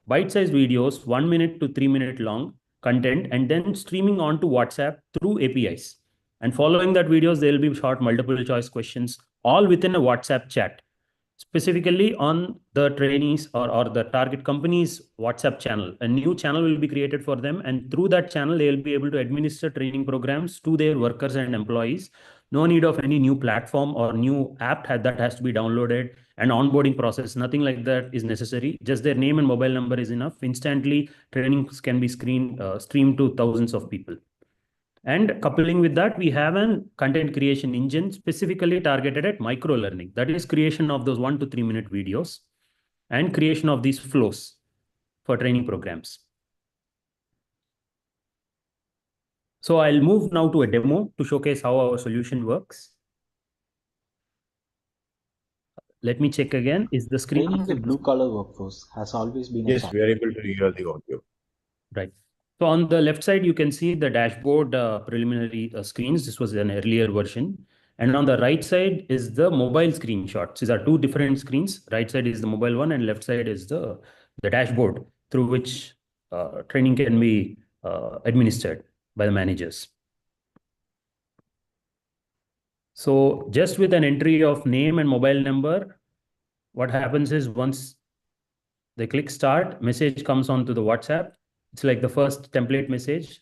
bite-sized videos, 1 minute to 3 minute long content, and then streaming onto WhatsApp through APIs. And following that videos, there will be short multiple choice questions, all within a WhatsApp chat, specifically on the trainees or the target company's WhatsApp channel. A new channel will be created for them, and through that channel, they will be able to administer training programs to their workers and employees. No need of any new platform or new app that has to be downloaded, and onboarding process, nothing like that is necessary. Just their name and mobile number is enough. Instantly, trainings can be streamed to thousands of people. And coupling with that, we have a content creation engine specifically targeted at micro learning. That is creation of those 1 to 3 minute videos and creation of these flows for training programs. So I'll move now to a demo to showcase how our solution works. Let me check again. Is the screen? Training the blue collar workforce has always been a Yes, we are able to hear the audio. Right. So on the left side, you can see the dashboard preliminary screens. This was an earlier version. And on the right side is the mobile screenshots. These are two different screens. Right side is the mobile one, and left side is the dashboard through which training can be administered by the managers. So just with an entry of name and mobile number, what happens is once they click start, message comes onto the WhatsApp. It's like the first template message.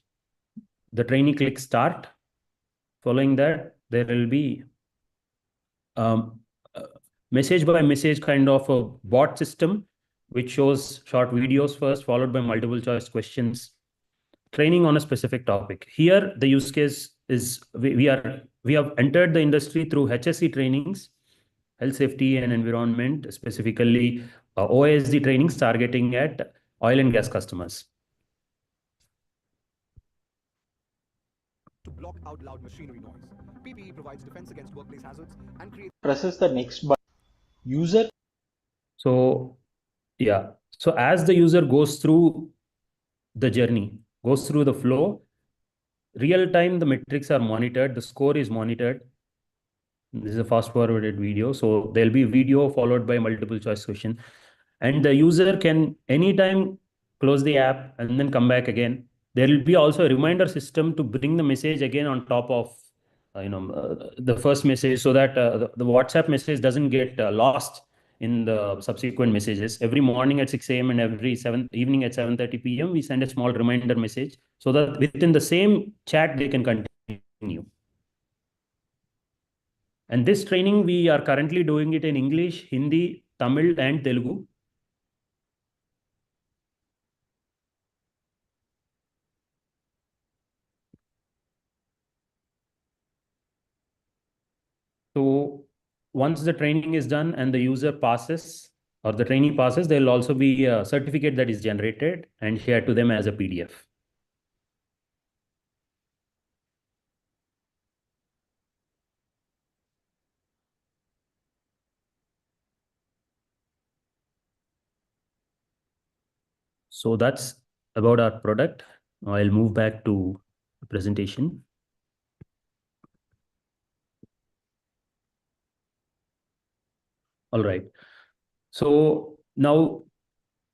The trainee clicks start. Following that, there will be message by message kind of a bot system, which shows short videos first, followed by multiple choice questions, training on a specific topic. Here, the use case is we have entered the industry through HSE trainings, health, safety, and environment, specifically OSD trainings targeting at oil and gas customers. To block out loud machinery noise, PPE provides defense against workplace hazards and creates. Presses the next button. User. So, yeah. So as the user goes through the journey, goes through the flow, real time, the metrics are monitored, the score is monitored. This is a fast forwarded video. So there'll be video followed by multiple choice question. And the user can anytime close the app and then come back again. There will be also a reminder system to bring the message again on top of the first message, so that the WhatsApp message doesn't get lost in the subsequent messages. Every morning at 6 a.m. and every evening at 7:30 p.m. we send a small reminder message so that within the same chat they can continue. And this training, we are currently doing it in English, Hindi, Tamil, and Telugu. So once the training is done and the user passes or the trainee passes, there will also be a certificate that is generated and shared to them as a PDF. So that's about our product. Now I'll move back to the presentation. All right. So now,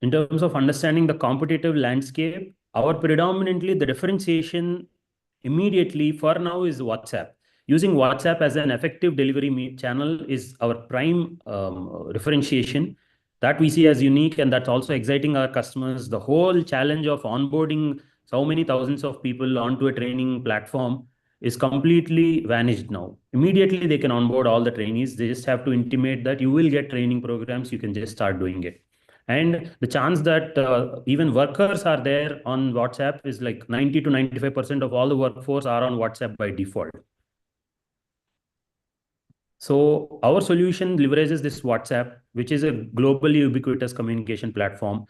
in terms of understanding the competitive landscape, our predominantly the differentiation immediately for now is WhatsApp. Using WhatsApp as an effective delivery channel is our prime differentiation that we see as unique, and that's also exciting our customers. The whole challenge of onboarding so many thousands of people onto a training platform is completely vanished now. Immediately they can onboard all the trainees. They just have to intimate that you will get training programs. You can just start doing it. And the chance that even workers are there on WhatsApp is like 90 to 95% of all the workforce are on WhatsApp by default. So our solution leverages this WhatsApp, which is a globally ubiquitous communication platform.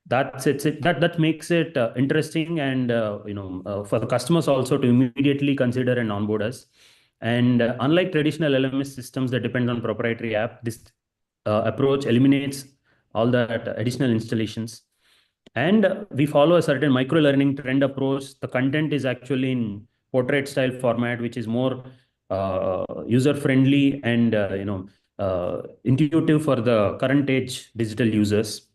That makes it interesting and for the customers also to immediately consider and onboard us. And unlike traditional LMS systems that depend on proprietary app, this approach eliminates all that additional installations. And we follow a certain micro-learning trend approach. The content is actually in portrait style format, which is more user-friendly and intuitive for the current age digital users.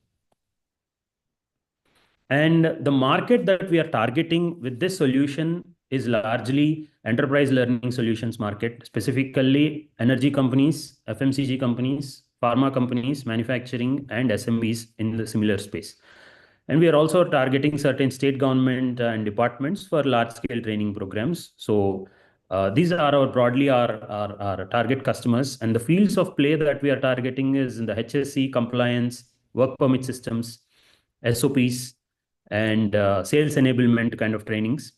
And the market that we are targeting with this solution is largely enterprise learning solutions market, specifically energy companies, FMCG companies, pharma companies, manufacturing, and SMBs in the similar space. And we are also targeting certain state government and departments for large-scale training programs. So these are broadly our target customers. And the fields of play that we are targeting is in the HSC compliance, work permit systems, SOPs, and sales enablement kind of trainings.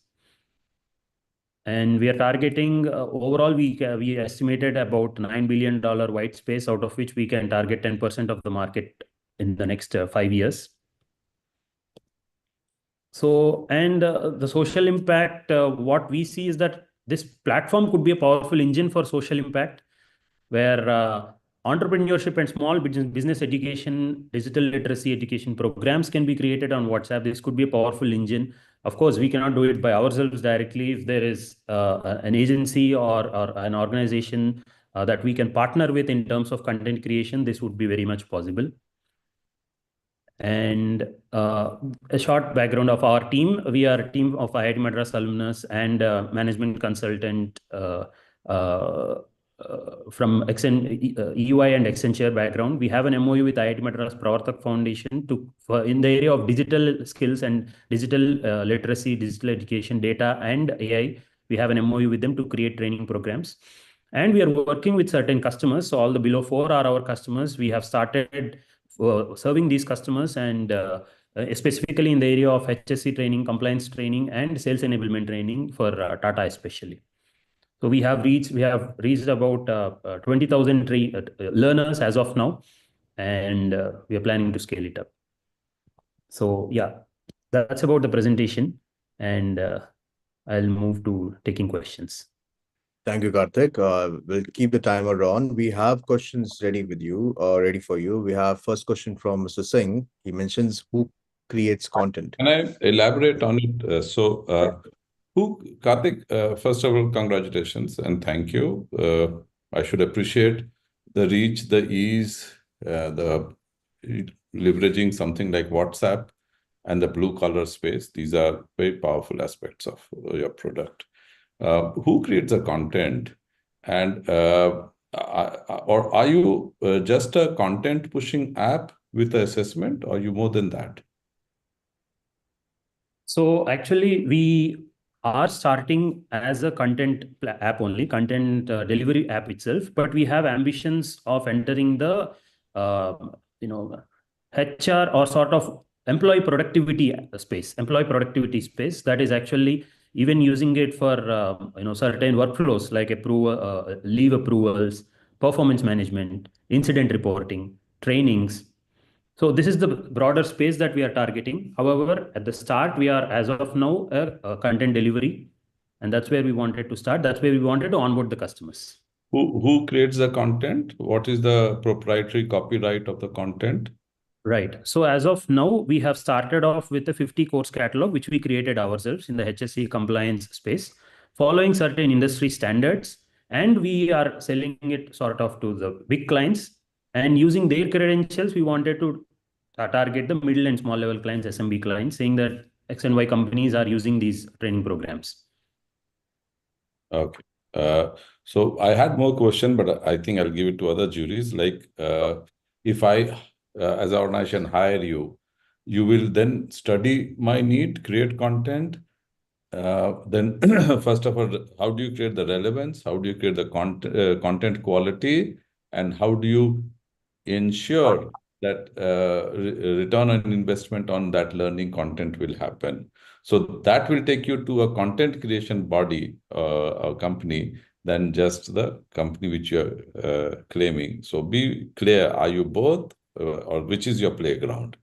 And we are targeting overall, we estimated about $9 billion white space, out of which we can target 10% of the market in the next 5 years. So, and the social impact, what we see is that this platform could be a powerful engine for social impact, where entrepreneurship and small business education, digital literacy education programs can be created on WhatsApp. This could be a powerful engine. Of course, we cannot do it by ourselves directly. If there is an agency or an organization that we can partner with in terms of content creation, this would be very much possible. And a short background of our team. We are a team of IIT Madras alumnus and management consultant from EY and Accenture background. We have an MOU with IIT Madras Pravartak Foundation in the area of digital skills and digital literacy, digital education, data, and AI. We have an MOU with them to create training programs. And we are working with certain customers. So all the below 4 are our customers. We have started serving these customers, and specifically in the area of HSC training, compliance training, and sales enablement training for Tata especially. So we have reached about 20,000 learners as of now, and we are planning to scale it up. So yeah, that's about the presentation, and I'll move to taking questions. Thank you, Karthik. We'll keep the timer on. We have questions ready for you. We have first question from Mr. Singh. He mentions who creates content. Can I elaborate on it? Karthik, first of all, congratulations and thank you. I should appreciate the reach, the ease, the leveraging something like WhatsApp and the blue collar space. These are very powerful aspects of your product. Who creates the content, and or are you just a content pushing app with the assessment, or are you more than that? So actually, we are starting as a content app only, content delivery app itself, but we have ambitions of entering the HR or sort of employee productivity space. That is actually even using it for certain workflows like leave approvals, performance management, incident reporting, trainings. So this is the broader space that we are targeting. However, at the start, we are, as of now, a content delivery, and that's where we wanted to start. That's where we wanted to onboard the customers. Who creates the content? What is the proprietary copyright of the content? Right. So as of now, we have started off with a 50 course catalog, which we created ourselves in the HSE compliance space, following certain industry standards. And we are selling it sort of to the big clients. And using their credentials, we wanted to target the middle and small level clients, SMB clients, saying that X and Y companies are using these training programs. Okay. So I had more question, but I think I'll give it to other juries. Like if I, as an organization, hire you, you will then study my need, create content. Then first of all, how do you create the relevance? How do you create the content quality? And how do you ensure that return on investment on that learning content will happen? So that will take you to a content creation body, a company, than just the company which you're claiming. So be clear, are you both, or which is your playground?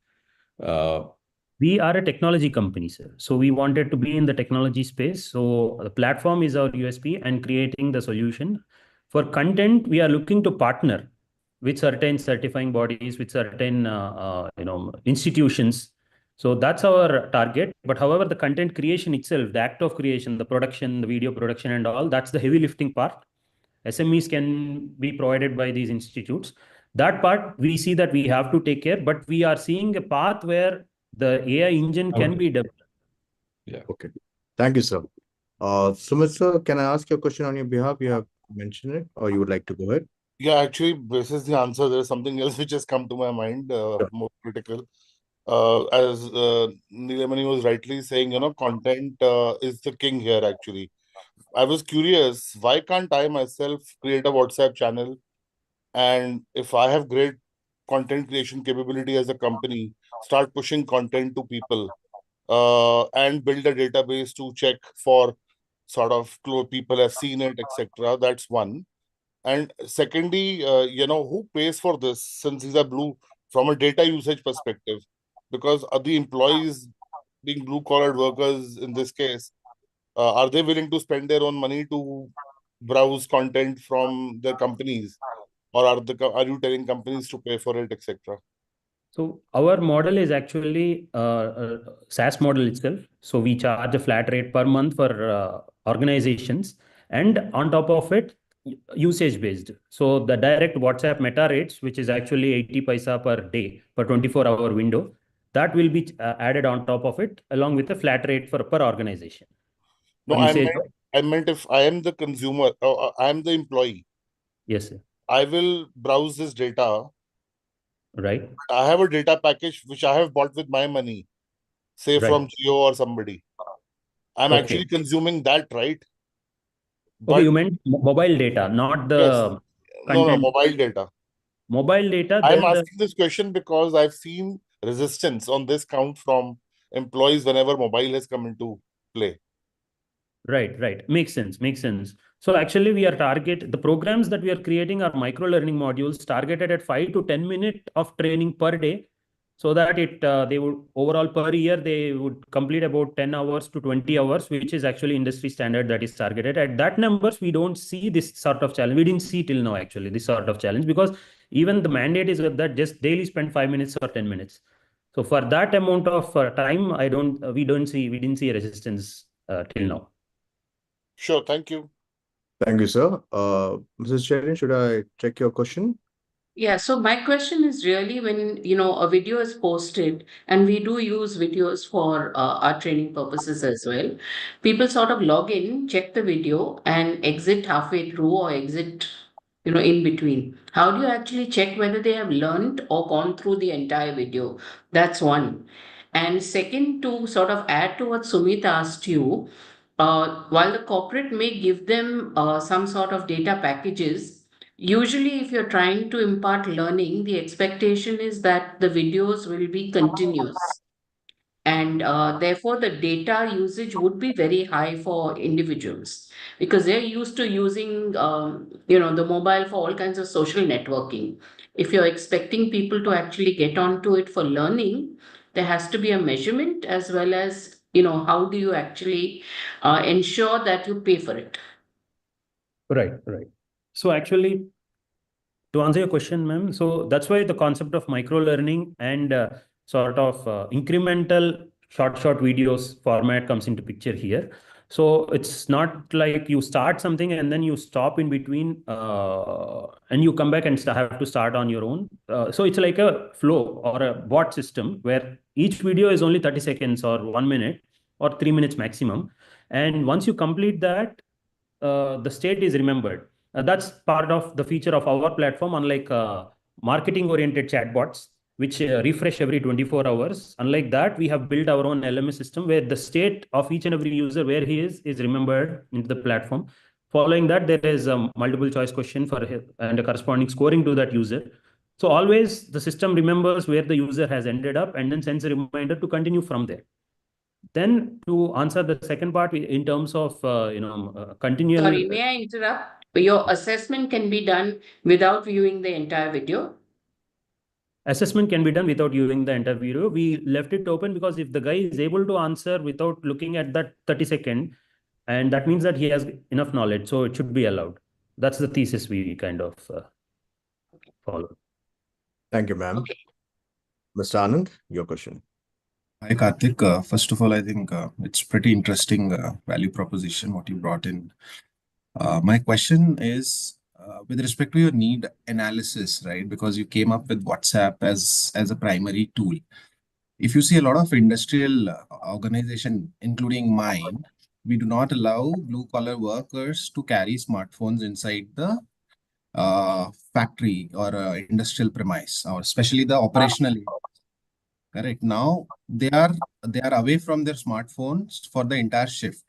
We are a technology company, sir. So we wanted to be in the technology space. So the platform is our USP and creating the solution. For content, we are looking to partner with certain certifying bodies, with certain institutions. So that's our target. But however, the content creation itself, the act of creation, the production, the video production and all, that's the heavy lifting part. SMEs can be provided by these institutes. That part, we see that we have to take care, but we are seeing a path where the AI engine can be developed. Yeah. Okay. Thank you, sir. Sumit sir, can I ask you a question on your behalf? You have mentioned it, or you would like to go ahead? Yeah, actually, this is the answer. There's something else which has come to my mind, more critical. As Nilamani was rightly saying, content is the king here, actually. I was curious, why can't I myself create a WhatsApp channel? And if I have great content creation capability as a company, start pushing content to people and build a database to check for sort of people have seen it, etc. That's one. And secondly, who pays for this, since these are from a data usage perspective? Because the employees being blue-collar workers in this case, are they willing to spend their own money to browse content from their companies? Or are you telling companies to pay for it, etc.? So our model is actually a SaaS model itself. So we charge a flat rate per month for organizations, and on top of it, usage based. So the direct WhatsApp meta rates, which is actually 80 paisa per day per 24-hour window, that will be added on top of it, along with a flat rate for per organization. No, I meant if I am the consumer, I am the employee. Yes, sir. I will browse this data. Right. I have a data package which I have bought with my money, say from Jio or somebody. I'm actually consuming that, right? But, okay, you meant mobile data, not the content. No, mobile data. Mobile data. I'm asking this question because I've seen resistance on this count from employees whenever mobile has come into play. Right. Makes sense. So actually we are the programs that we are creating are micro learning modules targeted at 5 to 10 minutes of training per day. so that they would overall per year they would complete about 10 hours to 20 hours, which is actually industry standard that is targeted. At that numbers, we don't see this sort of challenge. We didn't see till now actually this sort of challenge, because even the mandate is that just daily spend 5 minutes or 10 minutes. So for that amount of time, we didn't see a resistance till now. Sure, thank you. Thank you, sir. Mrs. Cherin, should I check your question? Yeah, so my question is really when, a video is posted, and we do use videos for our training purposes as well. People sort of log in, check the video and exit halfway through or exit, in between. How do you actually check whether they have learned or gone through the entire video? That's one. And second, to sort of add to what Sumit asked you, while the corporate may give them some sort of data packages, usually, if you're trying to impart learning, the expectation is that the videos will be continuous. And therefore, the data usage would be very high for individuals because they're used to using, the mobile for all kinds of social networking. If you're expecting people to actually get onto it for learning, there has to be a measurement as well as, how do you actually ensure that you pay for it? Right. So actually, to answer your question, ma'am, so that's why the concept of micro learning and sort of incremental short videos format comes into picture here. So it's not like you start something and then you stop in between and you come back and have to start on your own. So it's like a flow or a bot system where each video is only 30 seconds or 1 minute or 3 minutes maximum. And once you complete that, the state is remembered. That's part of the feature of our platform, unlike marketing-oriented chatbots, which refresh every 24 hours. Unlike that, we have built our own LMS system where the state of each and every user, where he is remembered into the platform. Following that, there is a multiple choice question and a corresponding scoring to that user. So always the system remembers where the user has ended up and then sends a reminder to continue from there. Then to answer the second part in terms of, continual... Sorry, may I interrupt? Your assessment can be done without viewing the entire video? Assessment can be done without viewing the entire video. We left it open because if the guy is able to answer without looking at that 30-second, and that means that he has enough knowledge, so it should be allowed. That's the thesis we kind of follow. Thank you, ma'am. Okay. Mr. Anand, your question. Hi, Karthik. First of all, I think it's pretty interesting value proposition what you brought in. My question is with respect to your need analysis, right? Because you came up with WhatsApp as a primary tool. If you see a lot of industrial organization, including mine, we do not allow blue-collar workers to carry smartphones inside the factory or industrial premise, or especially the operational area. Correct. Now they are away from their smartphones for the entire shift.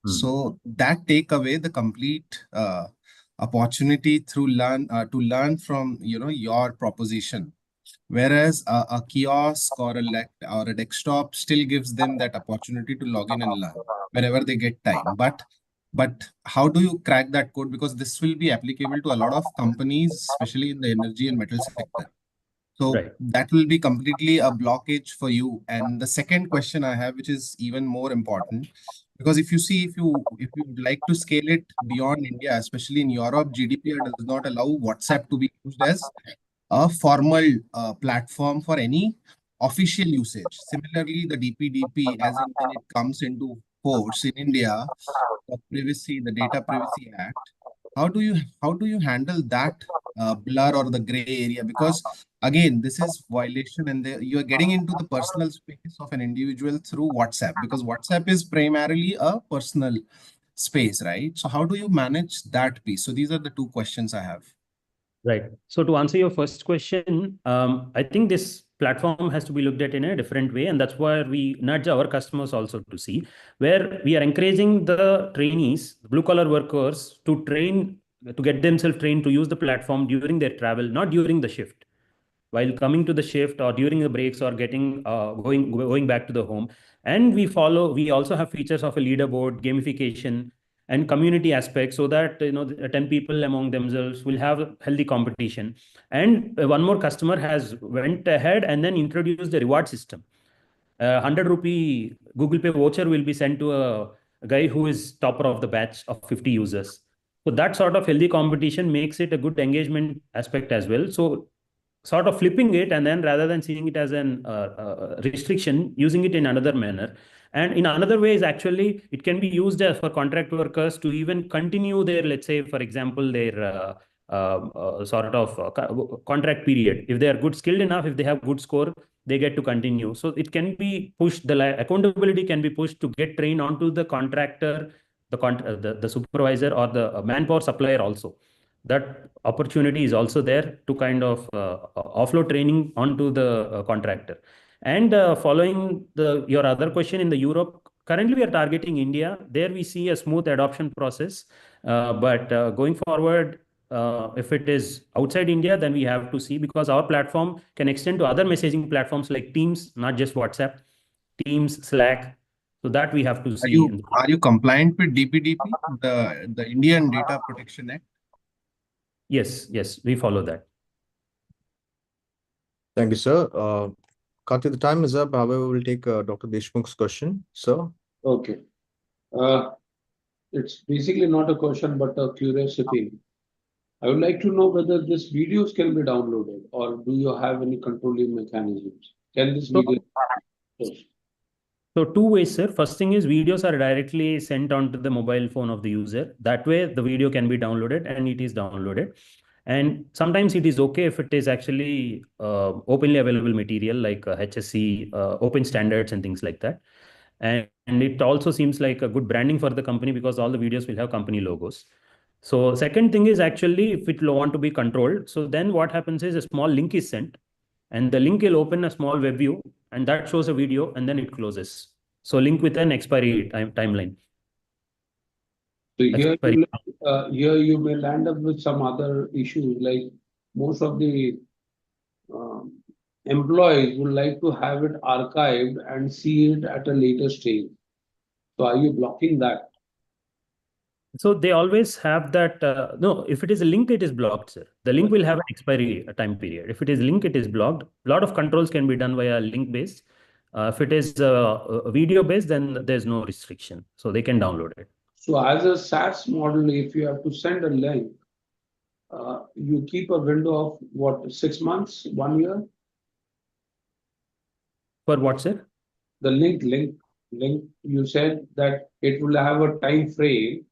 So that take away the complete opportunity to learn from your proposition. Whereas a kiosk or a desktop still gives them that opportunity to log in and learn whenever they get time. But how do you crack that code? Because this will be applicable to a lot of companies, especially in the energy and metal sector. So that will be completely a blockage for you. And the second question I have, which is even more important, because if you would like to scale it beyond India, especially in Europe, GDPR does not allow WhatsApp to be used as a formal platform for any official usage. Similarly, the DPDP, as in when it comes into force in India, the Data Privacy Act, how do you handle that blur or the gray area? Because again, this is violation, and you are getting into the personal space of an individual through WhatsApp, because WhatsApp is primarily a personal space, right? So how do you manage that piece? So these are the two questions I have. Right. So to answer your first question, I think this platform has to be looked at in a different way. And that's why we nudge our customers also to see, where we are encouraging the trainees, blue collar workers, to get themselves trained to use the platform during their travel, not during the shift. While coming to the shift or during the breaks or getting going back to the home. And we also have features of a leaderboard, gamification, and community aspect, so that the 10 people among themselves will have healthy competition. And one more customer has went ahead and then introduced the reward system. 100 rupee Google Pay voucher will be sent to a guy who is topper of the batch of 50 users. So that sort of healthy competition makes it a good engagement aspect as well. So sort of flipping it, and then rather than seeing it as an restriction, using it in another manner. And in another way is actually, it can be used for contract workers to even continue their, let's say, for example, their contract period. If they are good skilled enough, if they have good score, they get to continue. So it can be pushed, the accountability can be pushed to get trained onto the contractor, the supervisor, or the manpower supplier also. That opportunity is also there to kind of offload training onto the contractor. And following your other question, in the Europe, currently we are targeting India. There we see a smooth adoption process. But going forward, if it is outside India, then we have to see, because our platform can extend to other messaging platforms like Teams, not just WhatsApp, Teams, Slack. So that we have to see. Are you compliant with DPDP, the Indian Data Protection Act? Yes, we follow that. Thank you, sir. Karthik, the time is up. However, we'll take Dr. Deshmukh's question, sir. Okay. It's basically not a question, but a curiosity. I would like to know whether these videos can be downloaded, or do you have any controlling mechanisms? Can this video? So two ways, sir. First thing is, videos are directly sent onto the mobile phone of the user. That way the video can be downloaded, and it is downloaded. And sometimes it is okay if it is actually openly available material like HSC, open standards and things like that. And it also seems like a good branding for the company, because all the videos will have company logos. So second thing is, actually, if it want to be controlled, so then what happens is a small link is sent, and the link will open a small web view, and that shows a video, and then it closes. So link with an expiry timeline. So here you may land up with some other issues, like most of the employees would like to have it archived and see it at a later stage. So are you blocking that? So they always have that. No, if it is a link, it is blocked, sir. The link will have an expiry time period. If it is link, it is blocked. A lot of controls can be done via link based. If it is a video based, then there's no restriction. So they can download it. So as a SaaS model, if you have to send a link, you keep a window of what, 6 months, 1 year? For what, sir? The link, you said that it will have a time frame.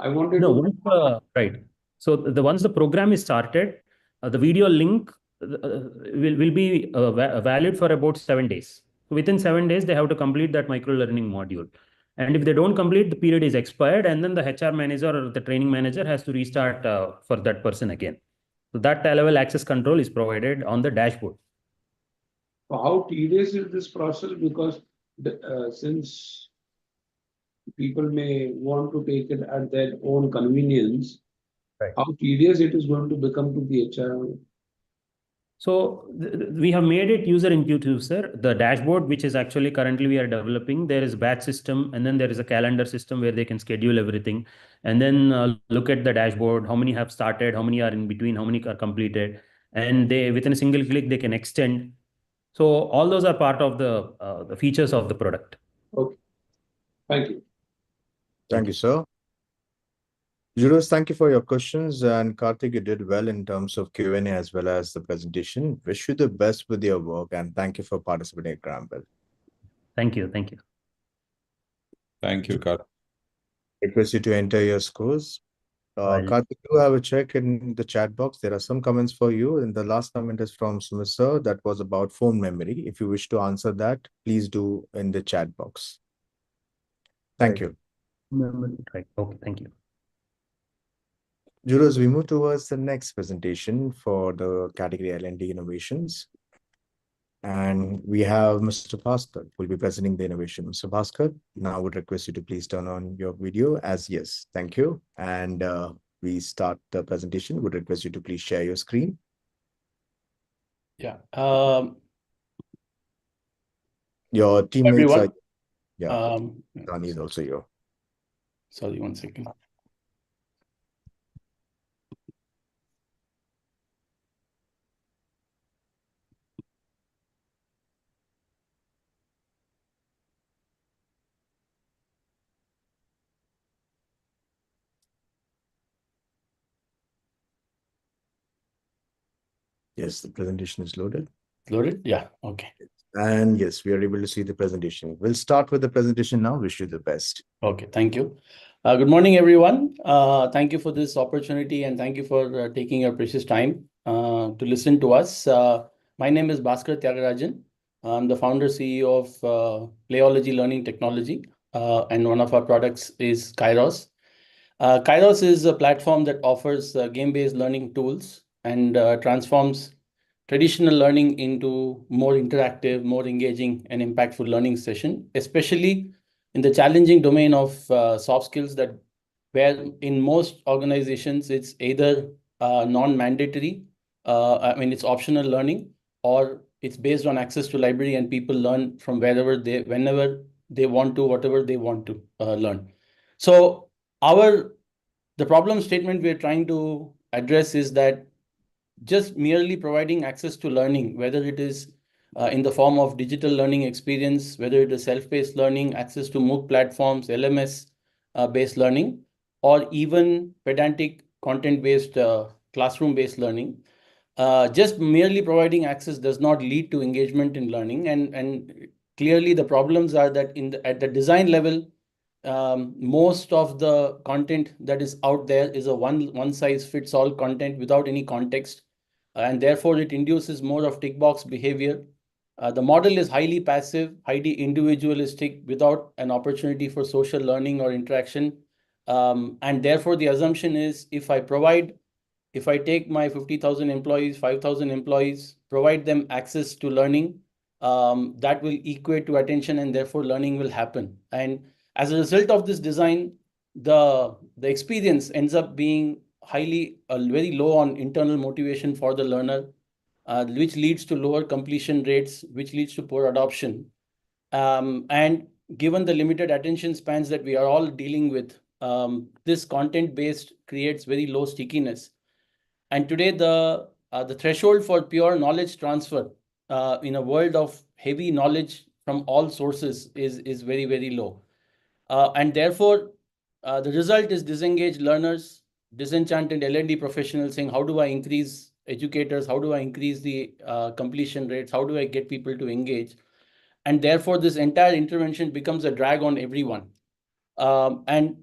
I wanted to... right. So once the program is started, the video link will be valid for about 7 days. So within 7 days, they have to complete that micro-learning module. And if they don't complete, the period is expired, and then the HR manager or the training manager has to restart for that person again. So that level access control is provided on the dashboard. How tedious is this process? Because since people may want to take it at their own convenience, right, how tedious it is going to become to the HR? So we have made it user intuitive, sir. The dashboard, which is actually currently we are developing, there is batch system, and then there is a calendar system where they can schedule everything, and then look at the dashboard, how many have started, how many are in between, how many are completed, and they, within a single click, they can extend. So all those are part of the features of the product. Okay. Thank you. Thank you, sir. Juros, thank you for your questions, and Karthik, you did well in terms of Q&A as well as the presentation. Wish you the best with your work, and thank you for participating at Gramble. Thank you. Thank you. Thank you, Karthik. Request you to enter your scores. Karthik, do have a check in the chat box. There are some comments for you, and the last comment is from Sumit sir. That was about phone memory. If you wish to answer that, please do in the chat box. Thank you. Right. Okay. Thank you. Juros, we move towards the next presentation for the category L&D innovations. And we have Mr. Bhaskar who will be presenting the innovation. Mr. Bhaskar, now I would request you to please turn on your video as yes. Thank you. And we start the presentation. Would request you to please share your screen. Yeah. Your teammates everyone. are... Yeah, Dani is also here. Sorry, 1 second. Yes, the presentation is loaded. Loaded? Yeah. Okay. And yes, we are able to see the presentation. We'll start with the presentation now. Wish you the best. Okay. Thank you. Good morning, everyone. Thank you for this opportunity and thank you for taking your precious time to listen to us. My name is Bhaskar Tyagarajan. I'm the founder CEO of Playology Learning Technology, and one of our products is Kairos. Kairos is a platform that offers game-based learning tools and transforms traditional learning into more interactive, more engaging, and impactful learning session, especially in the challenging domain of soft skills that where in most organizations it's either non-mandatory, it's optional learning, or it's based on access to library and people learn from whenever they want to, whatever they want to learn. So the problem statement we're trying to address is that just merely providing access to learning, whether it is in the form of digital learning experience, whether it is self-paced learning, access to MOOC platforms, LMS-based learning, or even pedantic content-based classroom-based learning, just merely providing access does not lead to engagement in learning. And clearly the problems are that at the design level, most of the content that is out there is a one-size-fits-all content without any context, and therefore it induces more of tick box behavior. The model is highly passive, highly individualistic, without an opportunity for social learning or interaction. And therefore the assumption is if I take my 50,000 employees, 5,000 employees, provide them access to learning, that will equate to attention and therefore learning will happen. And as a result of this design, the experience ends up being very low on internal motivation for the learner, which leads to lower completion rates, which leads to poor adoption. And given the limited attention spans that we are all dealing with, this content-based creates very low stickiness. And today, the threshold for pure knowledge transfer in a world of heavy knowledge from all sources is very, very low. And therefore, the result is disengaged learners, disenchanted L&D professionals saying, how do I increase educators? How do I increase the completion rates? How do I get people to engage? And therefore, this entire intervention becomes a drag on everyone. And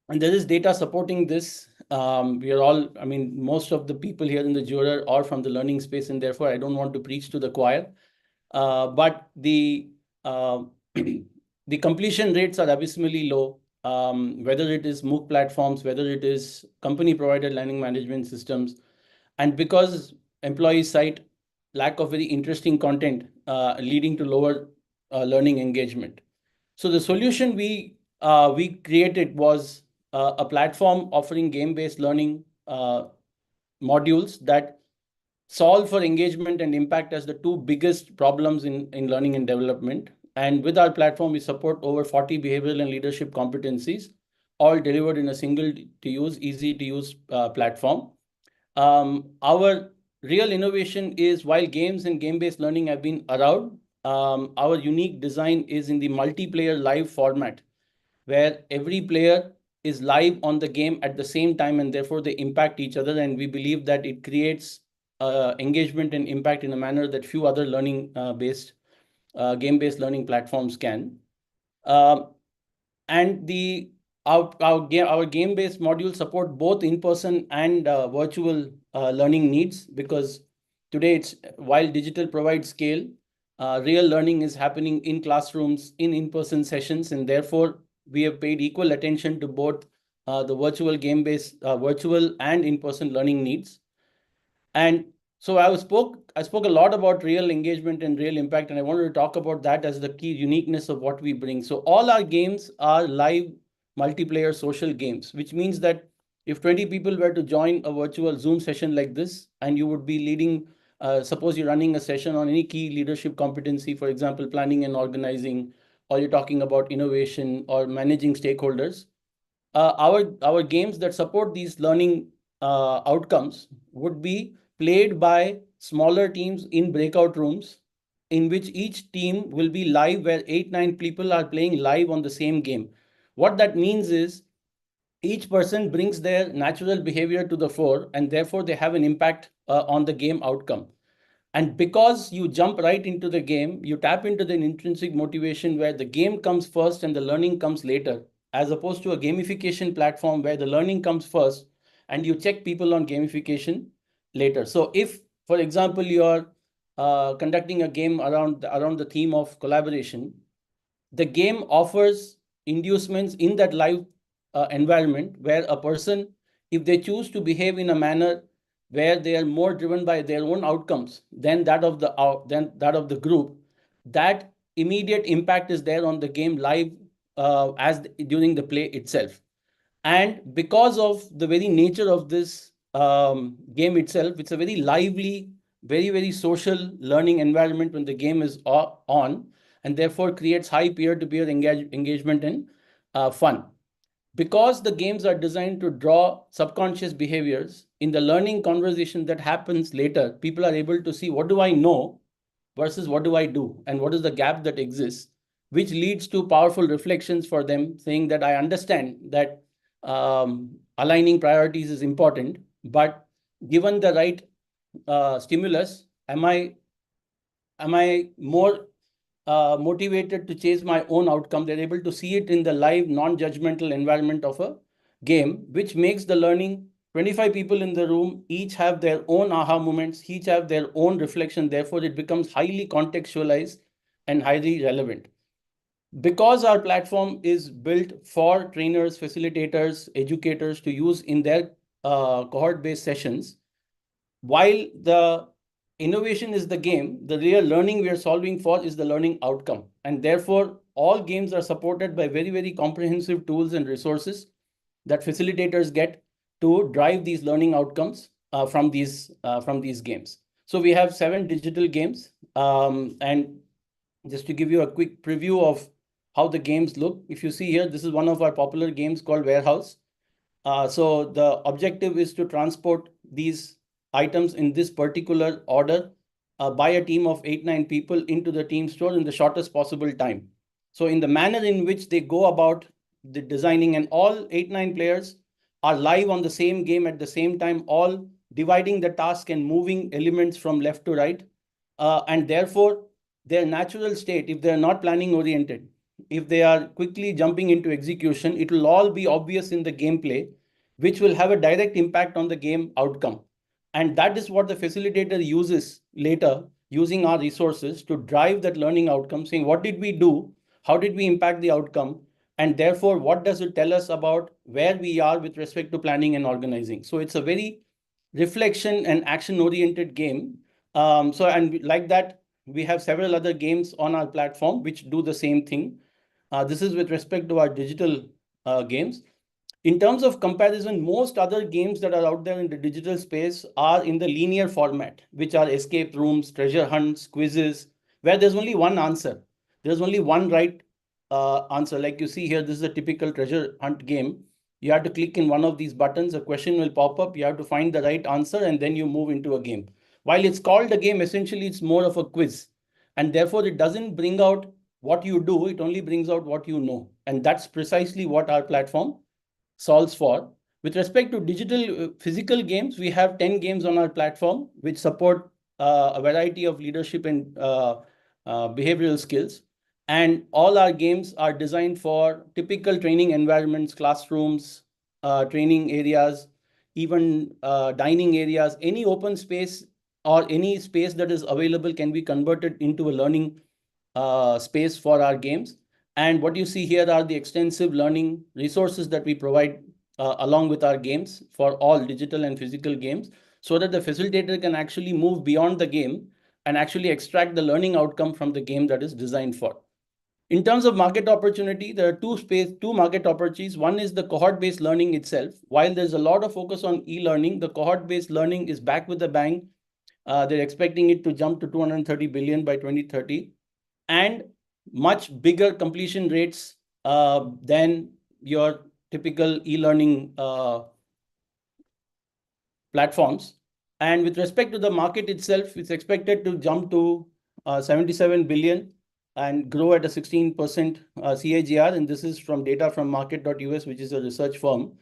there is data supporting this. We are all, most of the people here in the jury are from the learning space, and therefore I don't want to preach to the choir. But the completion rates are abysmally low, whether it is MOOC platforms, whether it is company-provided learning management systems. And because employees cite lack of very interesting content, leading to lower learning engagement. So the solution we created was a platform offering game-based learning modules that solve for engagement and impact as the two biggest problems in learning and development. And with our platform, we support over 40 behavioral and leadership competencies, all delivered in a single-to-use, easy-to-use platform. Our real innovation is, while games and game-based learning have been around, our unique design is in the multiplayer live format, where every player is live on the game at the same time, and therefore they impact each other. And we believe that it creates engagement and impact in a manner that few other learning-based game-based learning platforms can. And our game-based modules support both in-person and virtual learning needs, because today while digital provides scale, real learning is happening in classrooms, in-person sessions, and therefore we have paid equal attention to both the virtual virtual and in-person learning needs. And so I spoke a lot about real engagement and real impact, and I wanted to talk about that as the key uniqueness of what we bring. So all our games are live multiplayer social games, which means that if 20 people were to join a virtual Zoom session like this, and you would be leading, suppose you're running a session on any key leadership competency, for example, planning and organizing, or you're talking about innovation or managing stakeholders, our games that support these learning outcomes would be played by smaller teams in breakout rooms, in which each team will be live, where 8-9 people are playing live on the same game. What that means is each person brings their natural behavior to the fore, and therefore they have an impact on the game outcome. And because you jump right into the game, you tap into the intrinsic motivation where the game comes first and the learning comes later, as opposed to a gamification platform where the learning comes first and you check people on gamification later. So if, for example, you're conducting a game around the theme of collaboration, the game offers inducements in that live environment where a person, if they choose to behave in a manner where they are more driven by their own outcomes than that of the group, that immediate impact is there on the game live during the play itself. And because of the very nature of this game itself, it's a very lively, very, very social learning environment when the game is on, and therefore creates high peer-to-peer engagement and fun. Because the games are designed to draw subconscious behaviors, in the learning conversation that happens later, people are able to see what do I know versus what do I do, and what is the gap that exists, which leads to powerful reflections for them, saying that I understand that aligning priorities is important, but given the right stimulus, am I more motivated to chase my own outcome? They're able to see it in the live, non-judgmental environment of a game, which makes the learning 25 people in the room, each have their own aha moments, each have their own reflection. Therefore, it becomes highly contextualized and highly relevant. Because our platform is built for trainers, facilitators, educators to use in their cohort-based sessions, while the innovation is the game, the real learning we are solving for is the learning outcome. And therefore, all games are supported by very, very comprehensive tools and resources that facilitators get to drive these learning outcomes from these games. So we have 7 digital games. And just to give you a quick preview of how the games look, if you see here, this is one of our popular games called Warehouse. So the objective is to transport these items in this particular order by a team of 8-9 people into the team store in the shortest possible time. So in the manner in which they go about the designing, and all 8-9 players are live on the same game at the same time, all dividing the task and moving elements from left to right. And therefore, their natural state, if they're not planning oriented, if they are quickly jumping into execution, it will all be obvious in the gameplay, which will have a direct impact on the game outcome. And that is what the facilitator uses later, using our resources to drive that learning outcome, saying, what did we do? How did we impact the outcome? And therefore, what does it tell us about where we are with respect to planning and organizing? So it's a very reflection and action-oriented game. And like that, we have several other games on our platform which do the same thing. This is with respect to our digital games. In terms of comparison, most other games that are out there in the digital space are in the linear format, which are escape rooms, treasure hunts, quizzes, where there's only one answer. There's only one right answer. Like you see here, this is a typical treasure hunt game. You have to click in one of these buttons, a question will pop up, you have to find the right answer, and then you move into a game. While it's called a game, essentially it's more of a quiz. And therefore, it doesn't bring out what you do, it only brings out what you know. And that's precisely what our platform solves for. With respect to digital physical games, we have 10 games on our platform which support a variety of leadership and behavioral skills. And all our games are designed for typical training environments, classrooms, training areas, even dining areas. Any open space or any space that is available can be converted into a learning space for our games. And what you see here are the extensive learning resources that we provide along with our games for all digital and physical games, so that the facilitator can actually move beyond the game and actually extract the learning outcome from the game that is designed for. In terms of market opportunity, there are two market opportunities. One is the cohort-based learning itself. While there's a lot of focus on e-learning, the cohort-based learning is back with a bang. They're expecting it to jump to 230 billion by 2030. And much bigger completion rates than your typical e-learning platforms. And with respect to the market itself, it's expected to jump to 77 billion and grow at a 16% CAGR. And this is from data from market.us, which is a research firm.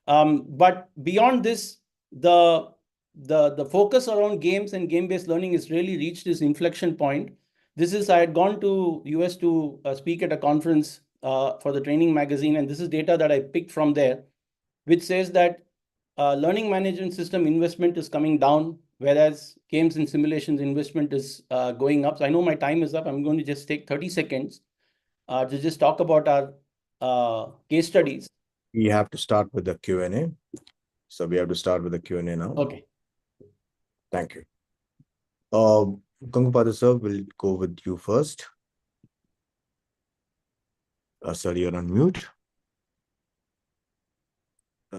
But beyond this, the focus around games and game-based learning has really reached this inflection point. I had gone to US to speak at a conference for the Training magazine, and this is data that I picked from there, which says that learning management system investment is coming down, whereas games and simulations investment is going up. So I know my time is up. I'm going to just take 30 seconds to just talk about our case studies. We have to start with the Q&A. So we have to start with the Q&A now. Okay. Thank you. Gangupadhyay sir, we'll go with you first. Sir, you're on mute.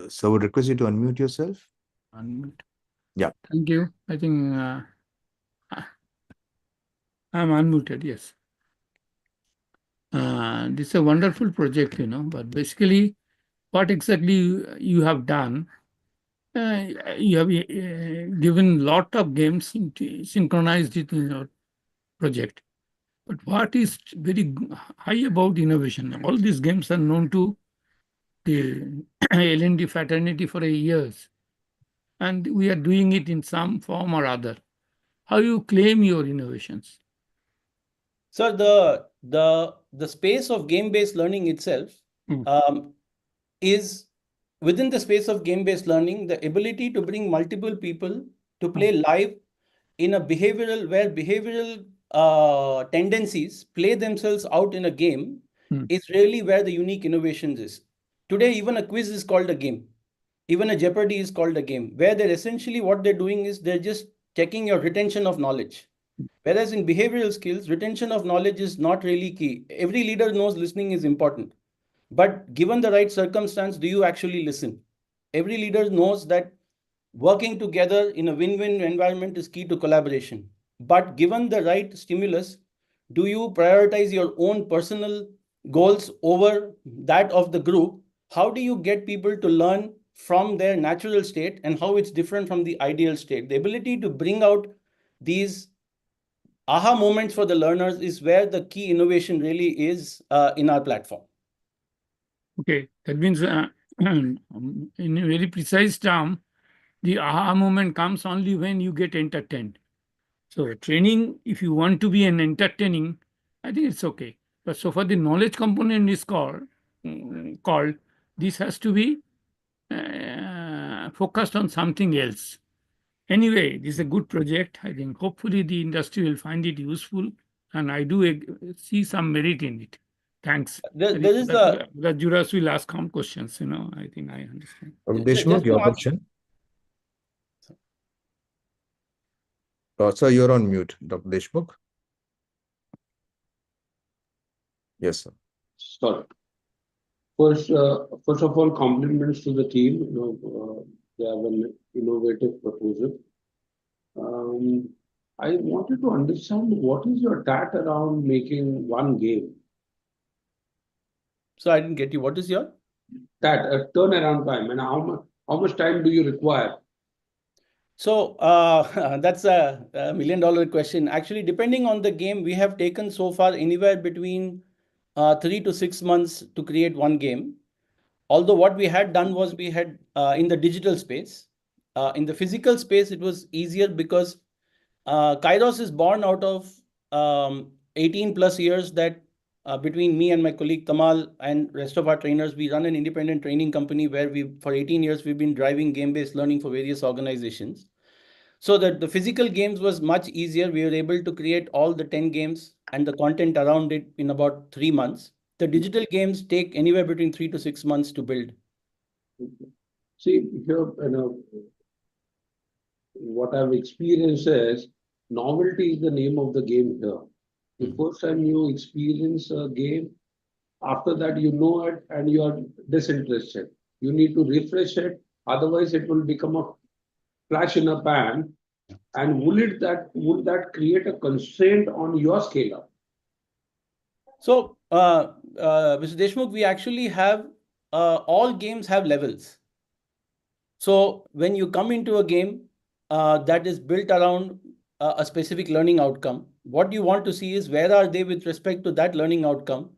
So I would request you to unmute yourself. Unmute. Yeah. Thank you. I think I'm unmuted, yes. This is a wonderful project, but basically what exactly you have done, you have given a lot of games, synchronized it in your project. But what is very high about innovation? All these games are known to the L&D fraternity for years, and we are doing it in some form or other. How you claim your innovations? So the space of game-based learning itself is within the space of game-based learning, the ability to bring multiple people to play live in a where behavioral tendencies play themselves out in a game is really where the unique innovations is. Today, even a quiz is called a game. Even a Jeopardy is called a game, where they're essentially what they're doing is they're just checking your retention of knowledge. Whereas in behavioral skills, retention of knowledge is not really key. Every leader knows listening is important. But given the right circumstance, do you actually listen? Every leader knows that working together in a win-win environment is key to collaboration. But given the right stimulus, do you prioritize your own personal goals over that of the group? How do you get people to learn from their natural state and how it's different from the ideal state? The ability to bring out these aha moments for the learners is where the key innovation really is in our platform. Okay, that means in a very precise term, the aha moment comes only when you get entertained. So training, if you want to be an entertaining, I think it's okay. But so for the knowledge component is called, this has to be focused on something else. Anyway, this is a good project. I think hopefully the industry will find it useful, and I do see some merit in it. Thanks. There is the jurors will ask some questions, I think I understand. Deshmukh, your question. Sir, you're on mute, Dr. Deshmukh. Yes, sir. Sorry. First of all, compliments to the team. They have an innovative proposal. I wanted to understand what is your tat around making one game? So I didn't get you. What is your tat turnaround time, and how much time do you require? So that's a $1 million question. Actually, depending on the game, we have taken so far anywhere between 3 to 6 months to create one game. Although what we had done was we had in the digital space, in the physical space, it was easier because Kairos is born out of 18 plus years that between me and my colleague Tamal and rest of our trainers, we run an independent training company where for 18 years, we've been driving game-based learning for various organizations. So that the physical games was much easier. We were able to create all the 10 games and the content around it in about 3 months. The digital games take anywhere between 3 to 6 months to build. See, here, what I've experienced is novelty is the name of the game here. The first time you experience a game, after that you know it and you are disinterested. You need to refresh it, otherwise it will become a flash in a pan. And would that create a constraint on your scale up? So, Mr. Deshmukh, we actually have all games have levels. So when you come into a game that is built around a specific learning outcome, what you want to see is where are they with respect to that learning outcome,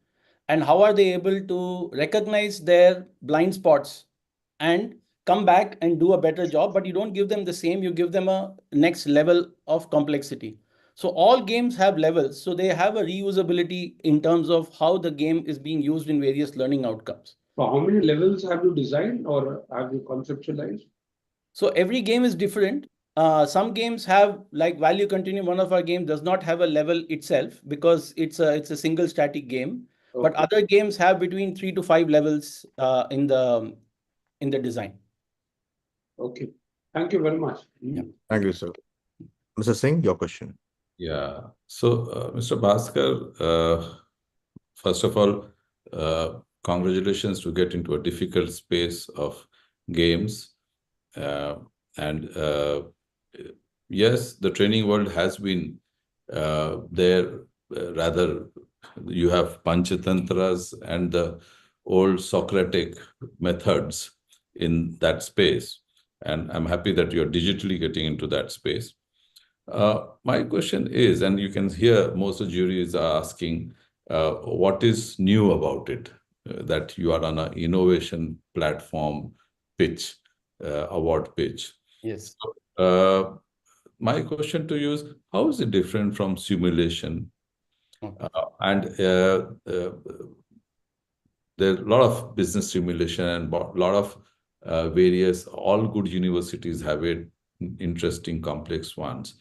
and how are they able to recognize their blind spots and come back and do a better job. But you don't give them the same, you give them a next level of complexity. So all games have levels, so they have a reusability in terms of how the game is being used in various learning outcomes. So how many levels have you designed or have you conceptualized? So every game is different. Some games have, like Value Continuum, one of our games does not have a level itself because it's a single static game. But other games have between 3 to 5 levels in the design. Okay. Thank you very much. Thank you, sir. Mr. Singh, your question. Yeah. So, Mr. Bhaskar, first of all, congratulations to get into a difficult space of games. And yes, the training world has been there. Rather, you have Panchatantras and the old Socratic methods in that space. And I'm happy that you're digitally getting into that space. My question is, and you can hear most of the juries are asking, what is new about it? That you are on an innovation platform pitch, award pitch. Yes. So, my question to you is, how is it different from simulation? There are a lot of business simulation and a lot of various, all good universities have it, interesting, complex ones.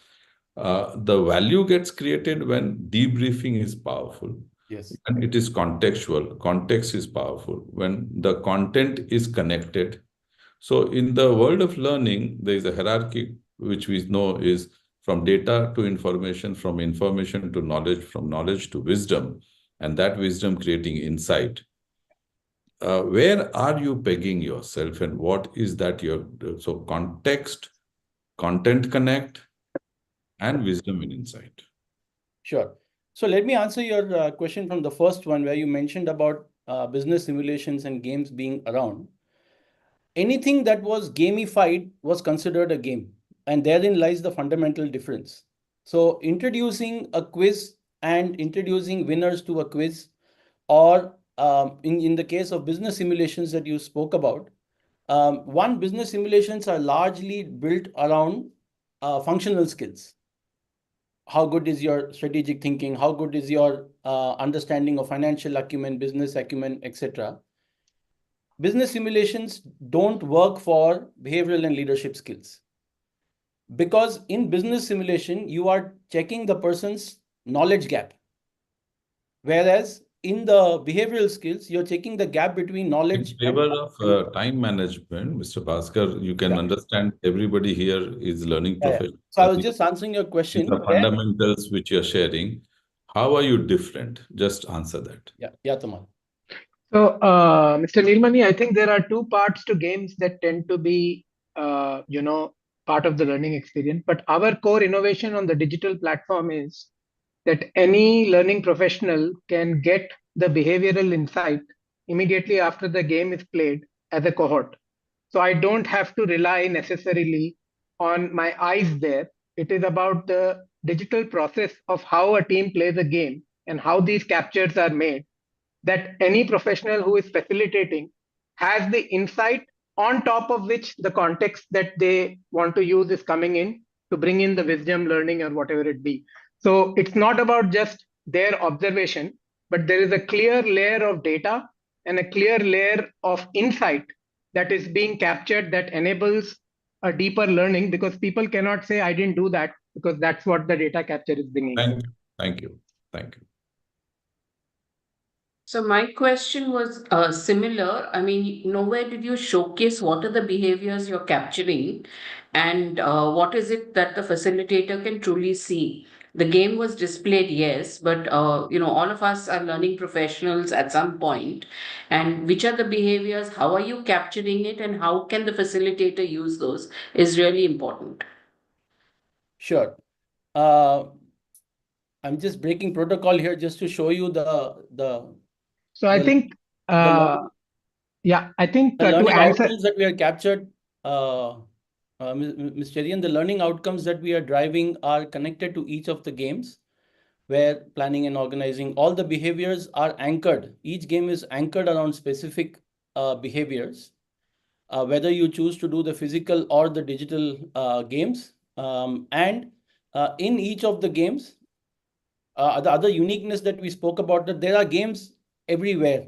The value gets created when debriefing is powerful. Yes. And it is contextual. Context is powerful. When the content is connected. So in the world of learning, there is a hierarchy, which we know is from data to information, from information to knowledge, from knowledge to wisdom, and that wisdom creating insight. Where are you pegging yourself, and what is that so context, content connect, and wisdom and insight? Sure. So let me answer your question from the first one, where you mentioned about business simulations and games being around. Anything that was gamified was considered a game, and therein lies the fundamental difference. So introducing a quiz and introducing winners to a quiz, or in the case of business simulations that you spoke about, business simulations are largely built around functional skills. How good is your strategic thinking? How good is your understanding of financial acumen, business acumen, etc.? Business simulations don't work for behavioral and leadership skills. Because in business simulation, you are checking the person's knowledge gap. Whereas in the behavioral skills, you're checking the gap between knowledge. In favor of time management, Mr. Bhaskar, you can understand everybody here is learning professional. So I was just answering your question. The fundamentals which you're sharing, how are you different? Just answer that. Yeah, Tamal. So, Mr. Nilmani, I think there are two parts to games that tend to be, part of the learning experience. But our core innovation on the digital platform is that any learning professional can get the behavioral insight immediately after the game is played as a cohort. So I don't have to rely necessarily on my eyes there. It is about the digital process of how a team plays a game and how these captures are made, that any professional who is facilitating has the insight on top of which the context that they want to use is coming in to bring in the wisdom, learning, or whatever it be. So it's not about just their observation, but there is a clear layer of data and a clear layer of insight that is being captured that enables a deeper learning, because people cannot say, I didn't do that, because that's what the data capture is bringing. Thank you. So my question was similar. I mean, nowhere did you showcase what are the behaviors you're capturing and what is it that the facilitator can truly see. The game was displayed, yes, but all of us are learning professionals at some point. And which are the behaviors? How are you capturing it, and how can the facilitator use those is really important. Sure. I'm just breaking protocol here just to show you the. So I think, Yeah, I think The to learning answer. outcomes that we are captured, Ms. Cherian, the learning outcomes that we are driving are connected to each of the games, where planning and organizing, all the behaviors are anchored. Each game is anchored around specific behaviors, whether you choose to do the physical or the digital games. And in each of the games, the other uniqueness that we spoke about, that there are games everywhere,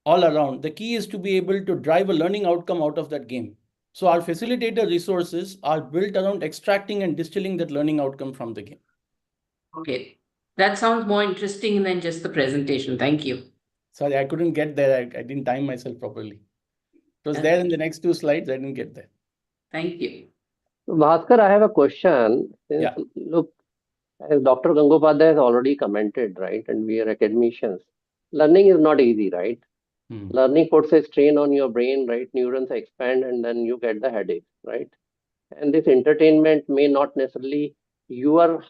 all around. The key is to be able to drive a learning outcome out of that game. So our facilitator resources are built around extracting and distilling that learning outcome from the game. Okay, that sounds more interesting than just the presentation. Thank you. Sorry, I couldn't get there. I didn't time myself properly. It was there in the next 2 slides. I didn't get there. Thank you. Bhaskar, I have a question. Since, Yeah. look, as Dr. Gangopadhyay has already commented, right, and we are academicians, learning is not easy, right? Learning puts a strain on your brain, right? Neurons expand and then you get the headache, right? And this entertainment may not necessarily, you are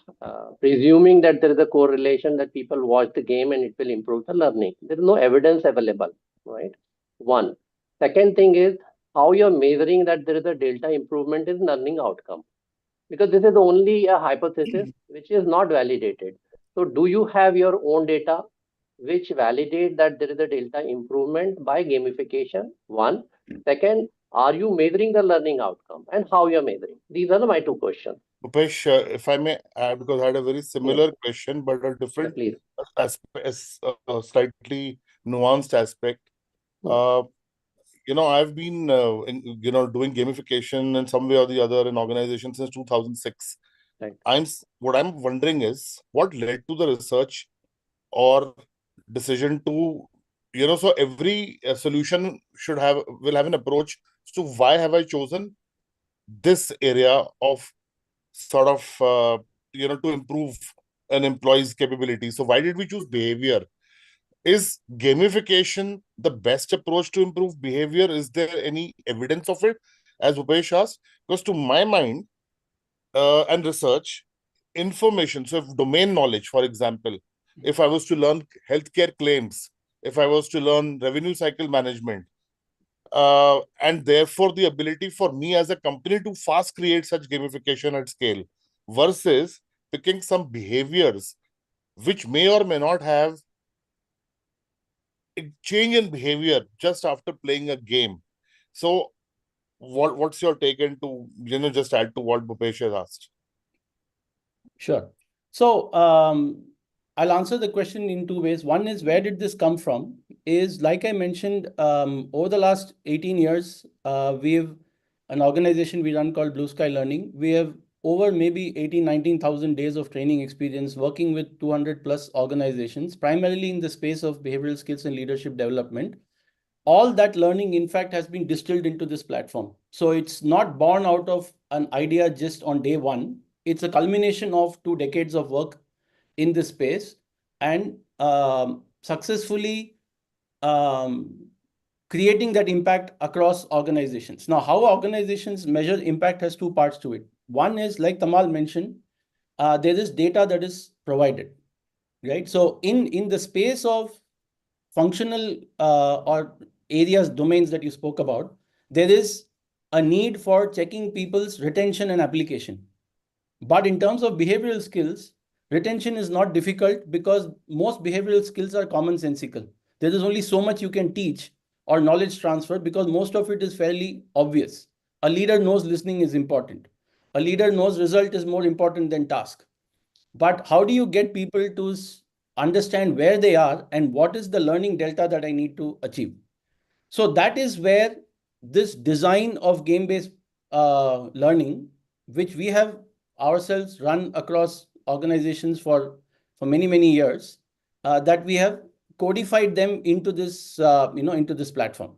presuming that there is a correlation that people watch the game and it will improve the learning. There is no evidence available, right? One. Second thing is how you're measuring that there is a delta improvement in learning outcome. Because this is only a hypothesis which is not validated. So do you have your own data which validate that there is a delta improvement by gamification? One. Second, are you measuring the learning outcome and how you're measuring? These are my 2 questions. Bhupesh, if I may add, because I had a very similar question, but a different, slightly nuanced aspect. I've been, doing gamification in some way or the other in organizations since 2006. Right. What I'm wondering is what led to the research or decision to, so every solution will have an approach to why have I chosen this area of sort of, to improve an employee's capability. So why did we choose behavior? Is gamification the best approach to improve behavior? Is there any evidence of it, as Bhupesh asked? Because to my mind and research, information, so if domain knowledge, for example, if I was to learn healthcare claims, if I was to learn revenue cycle management, and therefore the ability for me as a company to fast create such gamification at scale versus picking some behaviors which may or may not have a change in behavior just after playing a game. So what's your take into, just add to what Bhupesh has asked? Sure. So I'll answer the question in 2 ways. One is, where did this come from? Is, like I mentioned, over the last 18 years, we've an organization we run called Blue Sky Learning. We have over maybe 19,000 days of training experience working with 200 plus organizations, primarily in the space of behavioral skills and leadership development. All that learning, in fact, has been distilled into this platform. So it's not born out of an idea just on day one. It's a culmination of 2 decades of work in this space and successfully creating that impact across organizations. Now, how organizations measure impact has 2 parts to it. One is, like Tamal mentioned, there is data that is provided, right? So in the space of functional or areas, domains that you spoke about, there is a need for checking people's retention and application. But in terms of behavioral skills, retention is not difficult because most behavioral skills are commonsensical. There is only so much you can teach or knowledge transfer because most of it is fairly obvious. A leader knows listening is important. A leader knows result is more important than task. But how do you get people to understand where they are and what is the learning delta that I need to achieve? So that is where this design of game-based learning, which we have ourselves run across organizations for many, many years, that we have codified them into this, into this platform.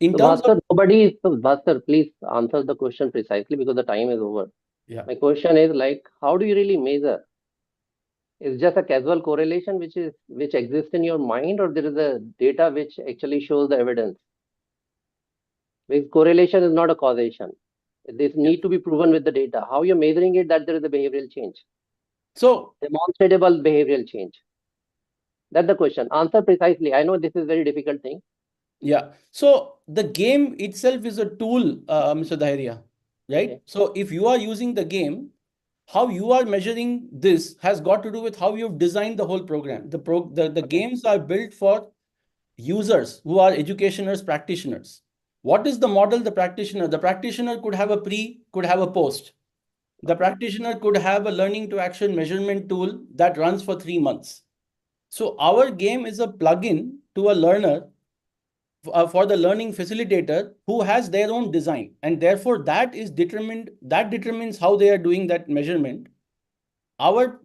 In terms of Bhaskar, please answer the question precisely because the time is over. Yeah. My question is like, how do you really measure? Is just a casual correlation which exists in your mind, or there is a data which actually shows the evidence? Because correlation is not a causation. This need to be proven with the data. How you're measuring it that there is a behavioral change? So demonstrable behavioral change. That's the question. Answer precisely. I know this is a very difficult thing. Yeah. So the game itself is a tool, Mr. Dharia, right? Okay. So if you are using the game, how you are measuring this has got to do with how you've designed the whole program. The games are built for users who are educationers, practitioners. What is the model? The practitioner. The practitioner could have a pre, could have a post. The practitioner could have a learning to action measurement tool that runs for 3 months. So our game is a plugin to a learner for the learning facilitator who has their own design, and therefore that determines how they are doing that measurement. Our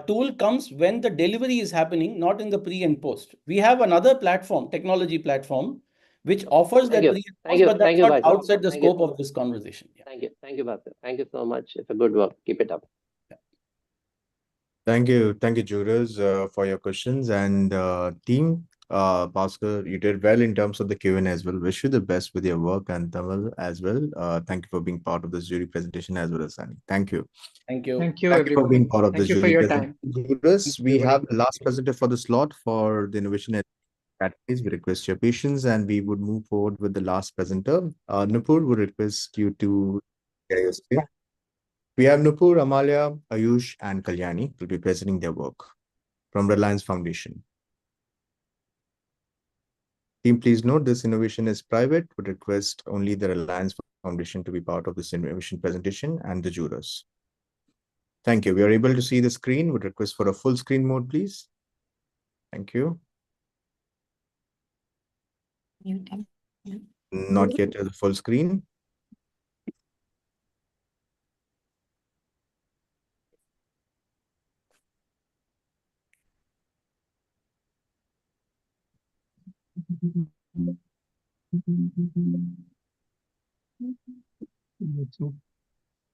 tool comes when the delivery is happening, not in the pre and post. We have another platform, technology platform, which offers Thank that you. pre and Thank post, you. but that's Thank you, not Bhaskar. outside the Thank you. scope of this conversation. Yeah. Thank you. Thank you, Bhaskar. Thank you so much. It's a good work. Keep it up. Thank you, jurors, for your questions. And team, Bhaskar, you did well in terms of the Q&A as well. Wish you the best with your work, and Tamal as well. Thank you for being part of this jury presentation as well as Sunny. Thank you. Thank you. Thank you, Thank you for being everyone. part of Thank this you for jury your presentation. time. Jurors, we you. have the last presenter for the slot for the innovation and categories. We request your patience, and we would move forward with the last presenter. Nupur would request you to share your screen. We have Nupur, Amalia, Ayush, and Kalyani will be presenting their work from Reliance Foundation. Team, please note this innovation is private. Would request only the Reliance Foundation to be part of this innovation presentation and the jurors. Thank you. We are able to see the screen. Would request for a full screen mode, please. Thank you. Not yet at the full screen.